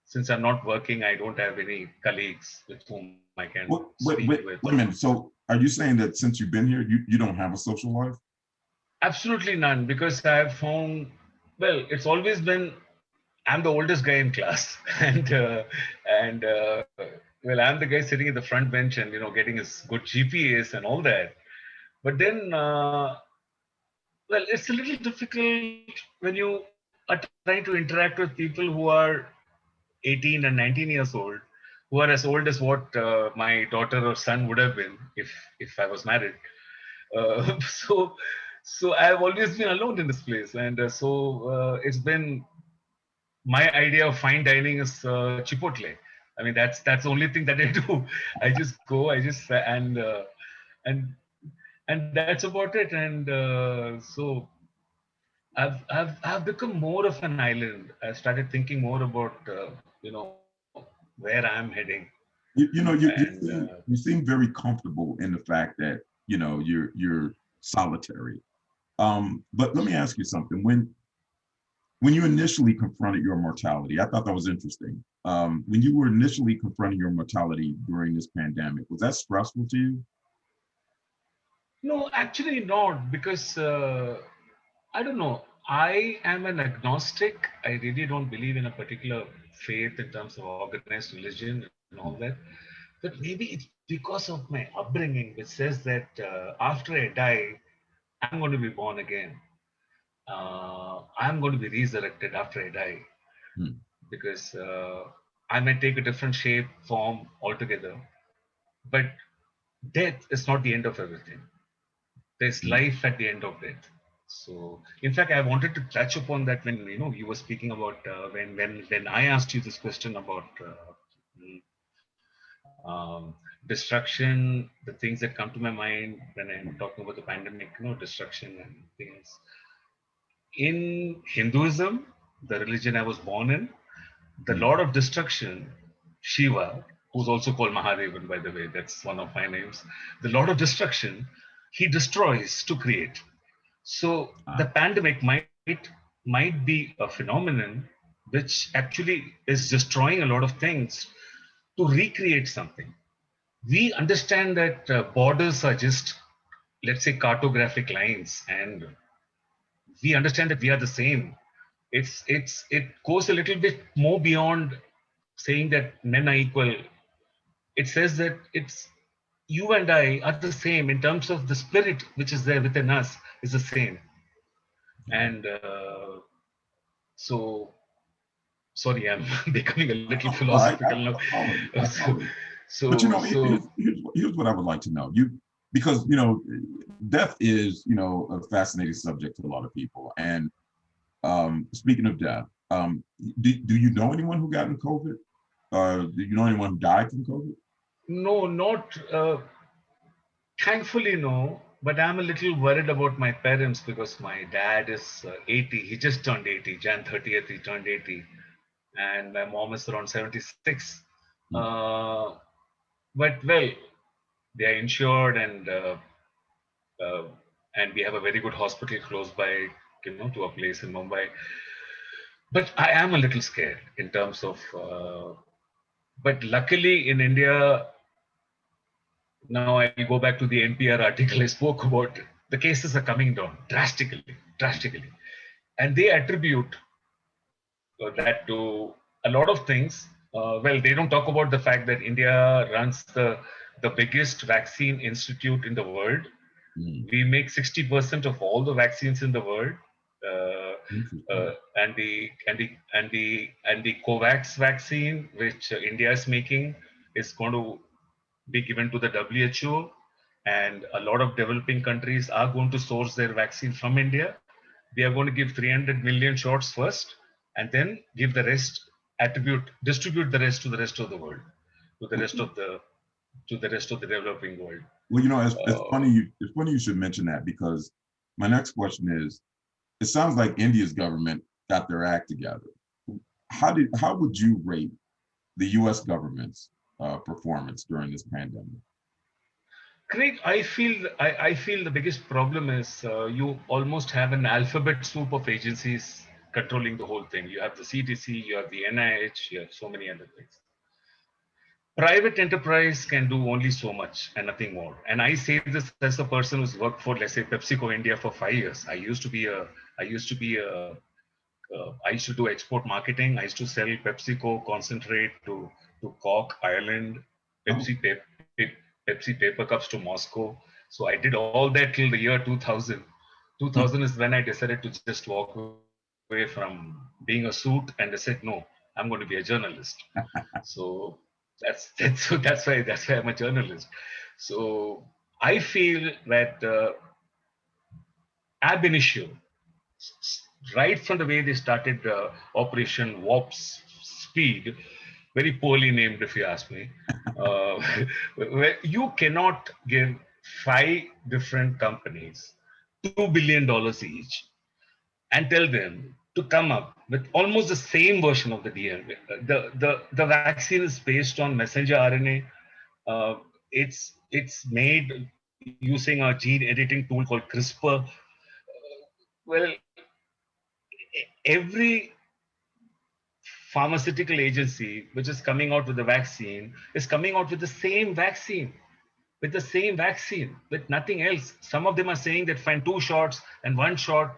S2: since I'm not working, I don't have any colleagues with whom I can speak with.
S1: Wait a minute. So are you saying that since you've been here, you don't have a social life?
S2: Absolutely none, because I've found, well, it's always been I'm the oldest guy in class, and well, I'm the guy sitting at the front bench and getting his good GPAs and all that. But then, well, it's a little difficult when you are trying to interact with people who are 18 and 19 years old, who are as old as what my daughter or son would have been if I was married. So so I've always been alone in this place, and it's been my idea of fine dining is chipotle. I mean, that's the only thing that I do. I just go, I just and and that's about it. And so I've become more of an island. I started thinking more about where I'm heading.
S1: You know,
S2: And
S1: you seem very comfortable in the fact that you're solitary. But let me ask you something. When you initially confronted your mortality, I thought that was interesting. When you were initially confronting your mortality during this pandemic, was that stressful to you?
S2: no, actually not, because I don't know. I am an agnostic. I really don't believe in a particular faith in terms of organized religion and all that. But maybe it's because of my upbringing, which says that after I die, I'm going to be born again. I'm going to be resurrected after I die
S1: Hmm.
S2: because I may take a different shape, form altogether. But death is not the end of everything. There's
S1: Hmm.
S2: life at the end of death. So, in fact, I wanted to touch upon that when you were speaking about when I asked you this question about um, destruction, the things that come to my mind when I'm talking about the pandemic, destruction and things. In Hinduism, the religion I was born in, the
S1: Hmm.
S2: Lord of Destruction, Shiva, who's also called Mahadevan, by the way, that's one of my names. The Lord of Destruction, he destroys to create. So the
S1: Ah.
S2: pandemic might be a phenomenon which actually is destroying a lot of things to recreate something. We understand that borders are just, let's say, cartographic lines, and we understand that we are the same. It goes a little bit more beyond saying that men are equal. It says that it's you and I are the same in terms of the spirit which is there within us is the same.
S1: Yeah.
S2: And so, sorry, I'm becoming a little
S1: No,
S2: philosophical now.
S1: I follow you. I
S2: So,
S1: follow you. But here's what I would like to know. Because death is a fascinating subject to a lot of people. And speaking of death, Do you know anyone who got in COVID? Do you know anyone who died from COVID?
S2: No, not thankfully, no. But I'm a little worried about my parents because my dad is 80. He just turned 80. Jan 30th, he turned 80. And my mom is around 76.
S1: Hmm.
S2: But well, they are insured, uh, and we have a very good hospital close by, to a place in Mumbai. But I am a little scared in terms of. But luckily in India, now I'll go back to the NPR article I spoke about. The cases are coming down drastically, and they attribute that to a lot of things. Well, they don't talk about the fact that India runs the biggest vaccine institute in the world.
S1: Hmm.
S2: We make 60% of all the vaccines in the world. Uh,
S1: Interesting.
S2: and the COVAX vaccine, which India is making, is going to be given to the WHO, and a lot of developing countries are going to source their vaccine from India. We are going to give 300 million shots first, and then give the rest, distribute the rest to the rest of the world, to the rest of the developing world.
S1: Well, it's
S2: Uh,
S1: funny. It's funny you should mention that because my next question is: it sounds like India's government got their act together. How would you rate the U.S. government's performance during this pandemic?
S2: Craig, I feel the biggest problem is you almost have an alphabet soup of agencies controlling the whole thing. You have the CDC, you have the NIH, you have so many other things. Private enterprise can do only so much and nothing more. And I say this as a person who's worked for, let's say, PepsiCo India for 5 years. I used to do export marketing. I used to sell PepsiCo concentrate to Cork, Ireland,
S1: Oh,
S2: Pepsi, Pepsi paper cups to Moscow. So I did all that till the year 2000. 2000 is when I decided to just walk away from being a suit, and I said, no, I'm going to be a journalist. So that's why I'm a journalist. So I feel that ab initio, right from the way they started Operation Warp Speed, very poorly named, if you ask me, uh, where you cannot give five different companies $2 billion each and tell them to come up with almost the same version of the DNA. The vaccine is based on messenger RNA. Uh, it's made using a gene editing tool called CRISPR. Well, every pharmaceutical agency which is coming out with the vaccine is coming out with the same vaccine, with nothing else. Some of them are saying that find two shots and one shot.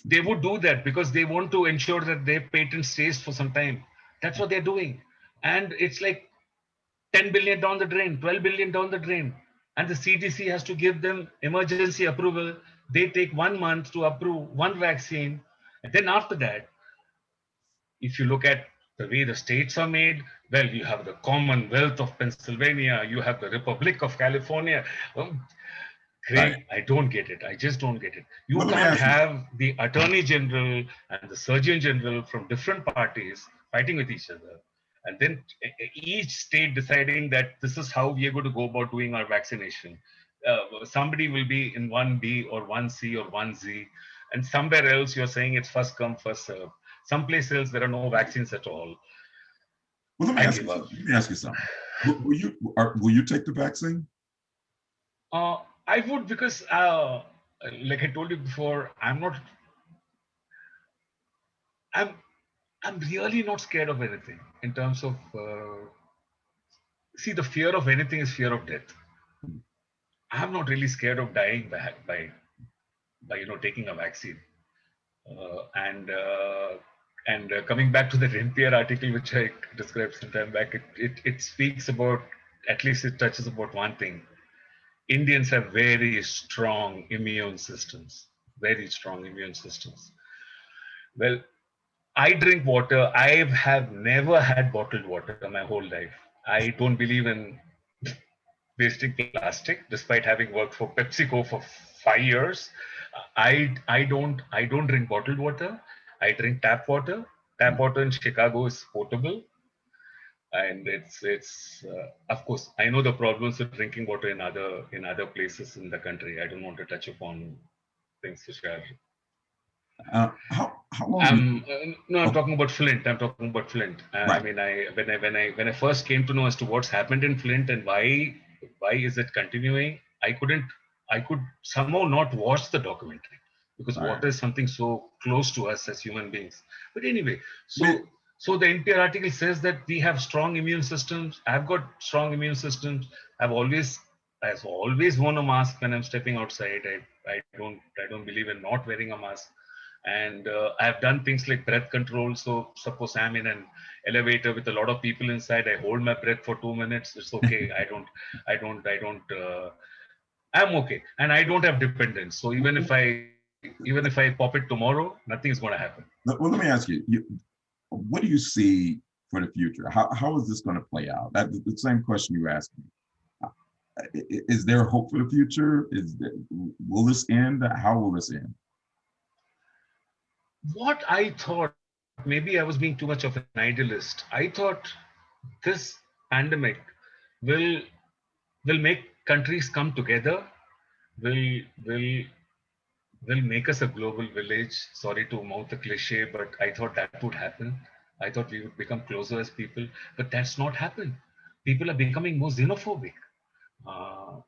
S2: They would do that because they want to ensure that their patent stays for some time. That's what they're doing. And it's like 10 billion down the drain, 12 billion down the drain. And the CDC has to give them emergency approval. They take 1 month to approve one vaccine. And then after that, if you look at the way the states are made, well, you have the Commonwealth of Pennsylvania, you have the Republic of California.
S1: right.
S2: Craig, I don't get it. I just don't get it. You
S1: Well, let me
S2: can't
S1: ask you.
S2: have the Attorney General and the Surgeon General from different parties fighting with each other. And then each state deciding that this is how we are going to go about doing our vaccination. Somebody will be in 1B or 1C or 1Z, and somewhere else you're saying it's first come, first serve. Someplace else there are no vaccines at all.
S1: Well, let me
S2: I
S1: ask you
S2: give up.
S1: something. Let me ask you something. Will you take the vaccine?
S2: I would, because, like I told you before, I'm I'm really not scared of anything in terms of see, the fear of anything is fear of death. I'm not really scared of dying by taking a vaccine. And coming back to that NPR article which I described some time back, it speaks about, at least it touches about one thing. Indians have very strong immune systems, very strong immune systems. Well, I drink water. I have never had bottled water my whole life. I don't believe in wasting plastic, despite having worked for PepsiCo for 5 years. I don't drink bottled water. I drink tap water. Tap water in Chicago is potable, and it's of course I know the problems with drinking water in other places in the country. I don't want to touch upon things which are.
S1: How long do you?
S2: No, I'm
S1: Oh,
S2: talking about Flint. I'm talking about Flint. I
S1: right.
S2: mean, when I first came to know as to what's happened in Flint and why is it continuing, I could somehow not watch the documentary because
S1: Right.
S2: water is something so close to us as human beings. But anyway,
S1: But
S2: so the NPR article says that we have strong immune systems. I've got strong immune systems. I've always worn a mask when I'm stepping outside. I don't believe in not wearing a mask, and I've done things like breath control. So suppose I'm in an elevator with a lot of people inside, I hold my breath for 2 minutes. It's okay. I don't. I'm okay, and I don't have dependence. So even if I pop it tomorrow, nothing is going to happen.
S1: well, let me ask you, what do you see for the future? How is this going to play out? That's the same question you asked me. Is there hope for the future? Will this end? How will this end?
S2: What I thought, maybe I was being too much of an idealist. I thought this pandemic will will make countries come together, will will will make us a global village. Sorry to mouth a cliche, but I thought that would happen. I thought we would become closer as people, but that's not happened. People are becoming more xenophobic. Uh,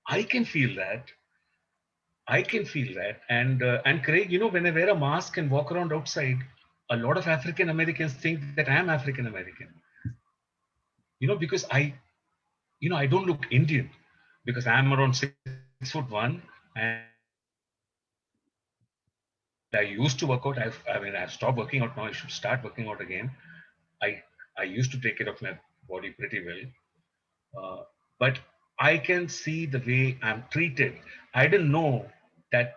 S2: I can feel that. I can feel that. And Craig, when I wear a mask and walk around outside, a lot of African Americans think that I am African American. Because I don't look Indian because I'm around 6'1", and I used to work out. I've stopped working out now. I should start working out again. I I used to take care of my body pretty well, but I can see the way I'm treated. I didn't know that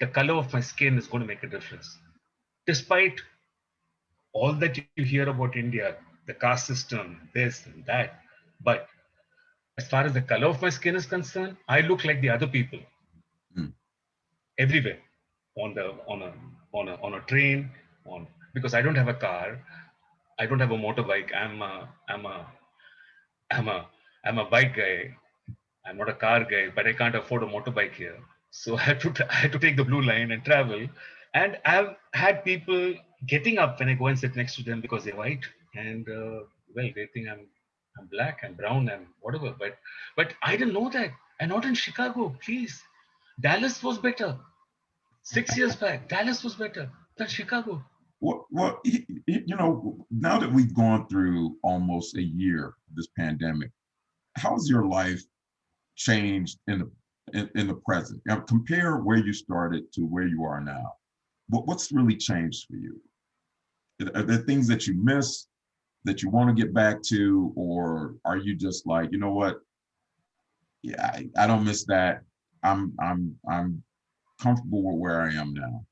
S2: the color of my skin is going to make a difference. Despite all that you hear about India, the caste system, this and that, but as far as the color of my skin is concerned, I look like the other people
S1: Hmm.
S2: everywhere on the on a train on because I don't have a car, I don't have a motorbike. I'm a I'm a bike guy. I'm not a car guy, but I can't afford a motorbike here. So I had to take the blue line and travel. And I've had people getting up when I go and sit next to them because they're white, and well, they think I'm black, I'm brown, and whatever. But I didn't know that, and not in Chicago. Please, Dallas was better 6 years back. Dallas was better than Chicago.
S1: Well, now that we've gone through almost a year of this pandemic, how has your life changed in the present? Now, compare where you started to where you are now. What's really changed for you? Are there things that you miss that you want to get back to, or are you just like, you know what? Yeah, I don't miss that. I'm comfortable with where I am now.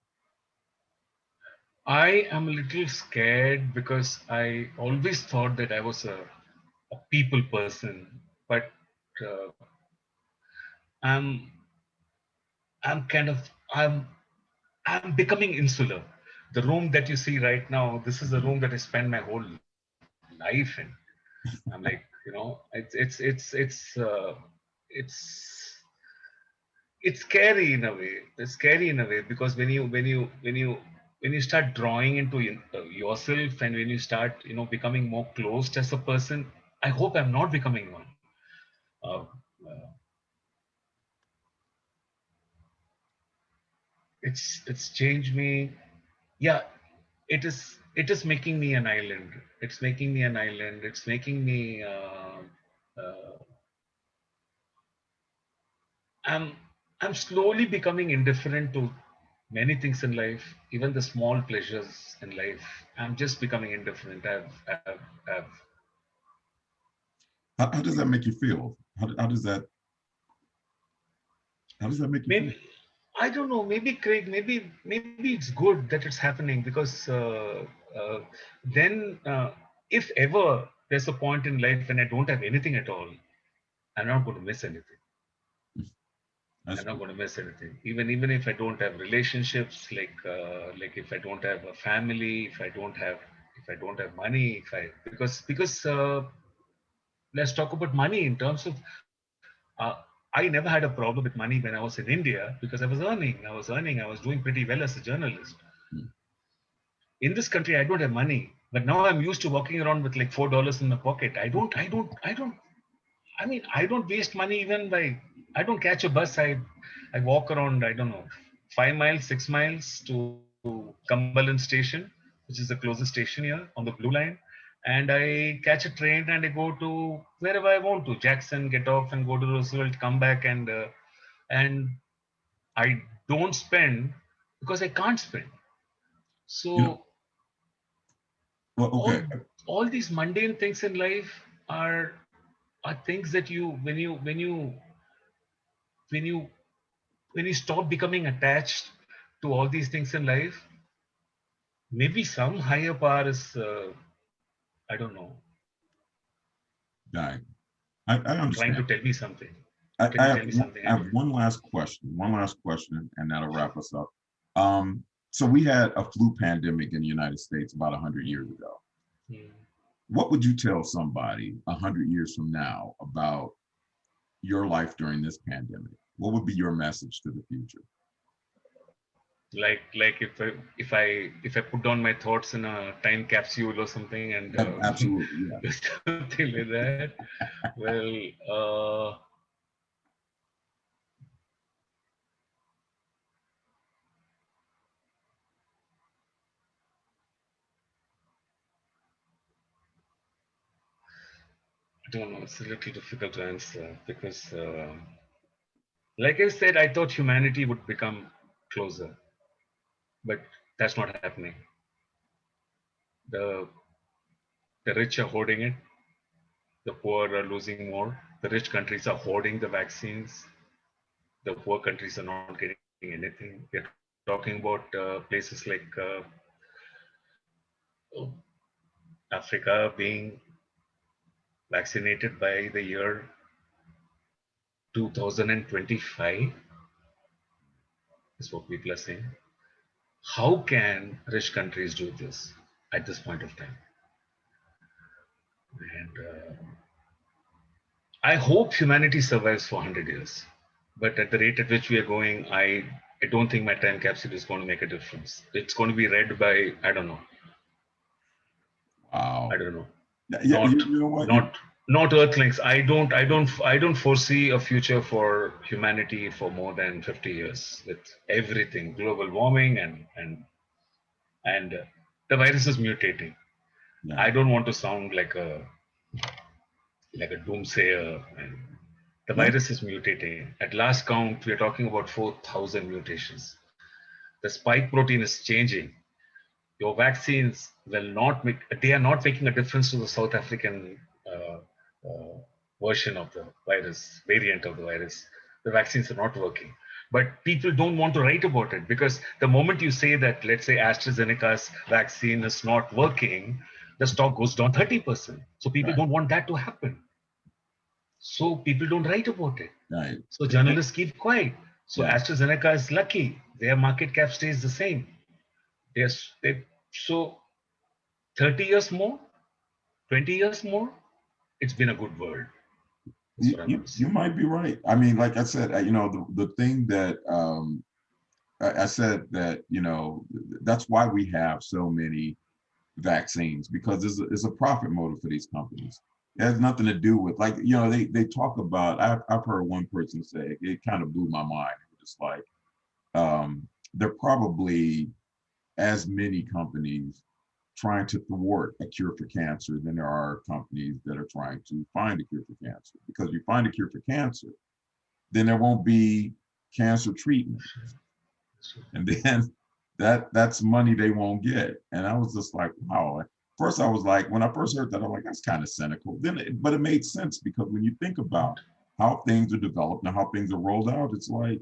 S2: I am a little scared because I always thought that I was a people person, but uh, I'm I'm kind of I'm becoming insular. The room that you see right now, this is a room that I spent my whole life in. I'm like, it's it's scary in a way. It's scary in a way because when you start drawing into yourself, and when you start becoming more closed as a person, I hope I'm not becoming one. Uh, uh, it's changed me. Yeah, it is making me an island. It's making me an island. It's making me. Uh, I'm I'm slowly becoming indifferent to many things in life, even the small pleasures in life. I'm just becoming indifferent. I've
S1: How does that make you feel? How does that make you feel?
S2: maybe I don't know. Maybe Craig. Maybe it's good that it's happening because then if ever there's a point in life when I don't have anything at all, I'm not going to miss anything. I'm
S1: That's
S2: not
S1: true.
S2: going to miss anything. Even if I don't have relationships, like if I don't have a family, if I don't have money, if I because let's talk about money in terms of I never had a problem with money when I was in India because I was doing pretty well as a journalist.
S1: Mm.
S2: In this country, I don't have money, but now I'm used to walking around with like $4 in my pocket. I mean, I don't waste money even by. I don't catch a bus. I walk around. I don't know, 5 miles, 6 miles to Cumberland Station, which is the closest station here on the Blue Line, and I catch a train and I go to wherever I want to, Jackson, get off and go to Roosevelt, come back, and I don't spend because I can't spend.
S1: You know,
S2: So
S1: well,
S2: all
S1: okay.
S2: all these mundane things in life are are things that you when you when you stop becoming attached to all these things in life, maybe some higher power is I don't know,
S1: Right. I
S2: trying to
S1: understand.
S2: tell me something.
S1: I,
S2: Can
S1: I
S2: you
S1: have
S2: tell me
S1: one,
S2: something
S1: I have
S2: anyway?
S1: one last question, and that'll wrap us up. So we had a flu pandemic in the United States about 100 years ago.
S2: Hmm.
S1: What would you tell somebody 100 years from now about your life during this pandemic? What would be your message to the future?
S2: Like if I put down my thoughts in a time capsule or something and
S1: Absolutely, yeah.
S2: something like that. Well, I don't know. It's a little difficult to answer because, like I said, I thought humanity would become closer, but that's not happening. The the rich are hoarding it. The poor are losing more. The rich countries are hoarding the vaccines. The poor countries are not getting anything. We're talking about places like Africa being vaccinated by the year 2025 is what people are saying. How can rich countries do this at this point of time? And I hope humanity survives for 100 years. But at the rate at which we are going, I don't think my time capsule is going to make a difference. It's going to be read by, I
S1: Wow.
S2: don't know,
S1: Yeah,
S2: not,
S1: you know what?
S2: not, not Earthlings. I don't foresee a future for humanity for more than 50 years with everything, global warming and the virus is mutating. I
S1: Yeah,
S2: don't want to sound like a doomsayer. And the
S1: no,
S2: virus is mutating. At last count, we are talking about 4,000 mutations. The spike protein is changing. Your vaccines will not make, they are not making a difference to the South African uh, version of the virus, variant of the virus. The vaccines are not working. But people don't want to write about it because the moment you say that, let's say AstraZeneca's vaccine is not working, the stock goes down 30%. So people
S1: right,
S2: don't want that to happen. So people don't write about it.
S1: right.
S2: So journalists keep quiet. So
S1: Yeah.
S2: AstraZeneca is lucky. Their market cap stays the same. So 30 years more, 20 years more, it's been a good world. That's what I want to
S1: You
S2: say.
S1: might be right. I mean, like I said, the thing that I said that, that's why we have so many vaccines because it's a profit motive for these companies. It has nothing to do with like, they talk about, I've heard one person say, it kind of blew my mind. It was just like, there are probably as many companies trying to thwart a cure for cancer than there are companies that are trying to find a cure for cancer. Because if you find a cure for cancer, then there won't be cancer treatment. And then that's money they won't get. And I was just like, wow. First, I was like, when I first heard that, I'm like, that's kind of cynical. But it made sense because when you think about how things are developed and how things are rolled out, it's like,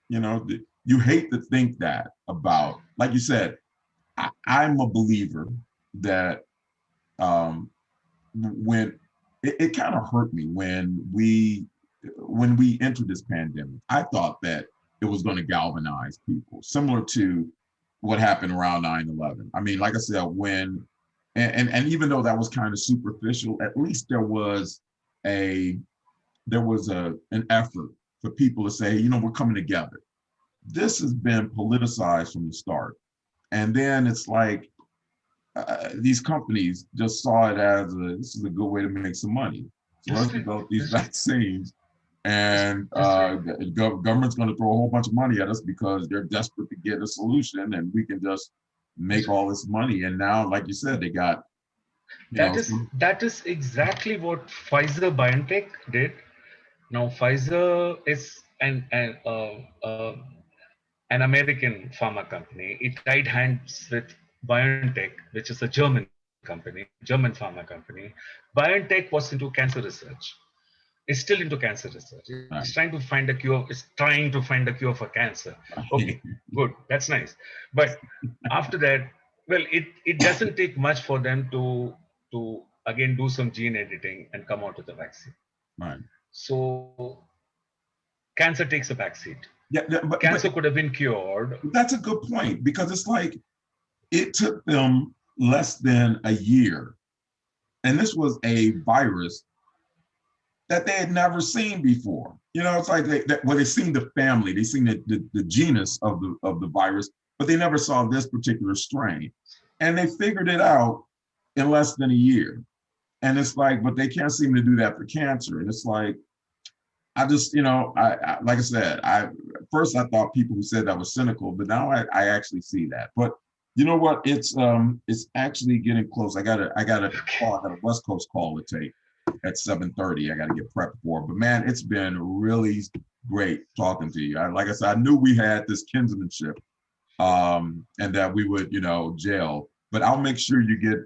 S1: you hate to think that about, like you said, I'm a believer that when it kind of hurt me when we when we entered this pandemic, I thought that it was going to galvanize people, similar to what happened around 9/11. I mean, like I said, and even though that was kind of superficial, at least there was an effort for people to say, you know, we're coming together. This has been politicized from the start. And then it's like these companies just saw it as this is a good way to make some money. So let's develop these vaccines, and government's going to throw a whole bunch of money at us because they're desperate to get a solution, and we can just make all this money. And now, like you said, they got
S2: that is exactly what Pfizer BioNTech did. Now Pfizer is an American pharma company. It tied hands with BioNTech, which is a German company, German pharma company. BioNTech was into cancer research. It's still into cancer research. It's trying to find a cure. It's trying to find a cure for cancer. Okay, good. That's nice. But after that, well, it doesn't take much for them to again do some gene editing and come out with a vaccine.
S1: Right.
S2: So cancer takes a backseat.
S1: Yeah, but
S2: cancer could have been cured.
S1: That's a good point, because it's like it took them less than a year, and this was a virus that they had never seen before. You know, it's like they've seen the family, they've seen the genus of the virus, but they never saw this particular strain, and they figured it out in less than a year. And it's like, but they can't seem to do that for cancer. And it's like, I just, you know, I like I said, first I thought people who said that was cynical, but now I actually see that. But you know what? It's actually getting close. I got a West Coast call to take at 7:30. I got to get prepped for. But man, it's been really great talking to you. Like I said, I knew we had this kinsmanship, and that we would, you know, gel. But I'll make sure you get.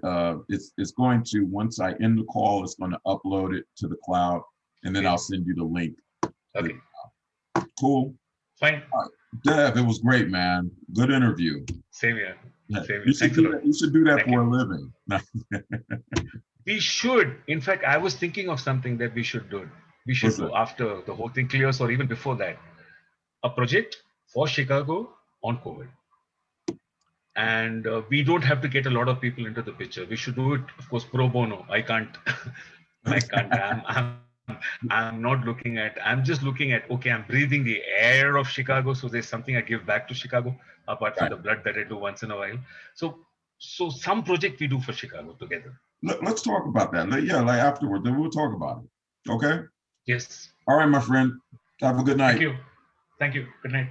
S1: It's going to, once I end the call, it's going to upload it to the cloud, and then I'll send you the link.
S2: Okay.
S1: Cool.
S2: Fine.
S1: All right. Dev, it was great, man. Good interview.
S2: Same here.
S1: Yeah.
S2: Same here.
S1: You should do that for a living.
S2: We should. In fact, I was thinking of something that we should do. We should do after the whole thing clears, or even before that. A project for Chicago on COVID. And we don't have to get a lot of people into the picture. We should do it, of course, pro bono. I can't. I'm not looking at. I'm just looking at. Okay, I'm breathing the air of Chicago, so there's something I give back to Chicago, apart from the blood that I do once in a while. So some project we do for Chicago together.
S1: Let's talk about that. Yeah, like afterward, then we'll talk about it. Okay.
S2: Yes.
S1: All right, my friend. Have a good night.
S2: Thank you. Thank you. Good night.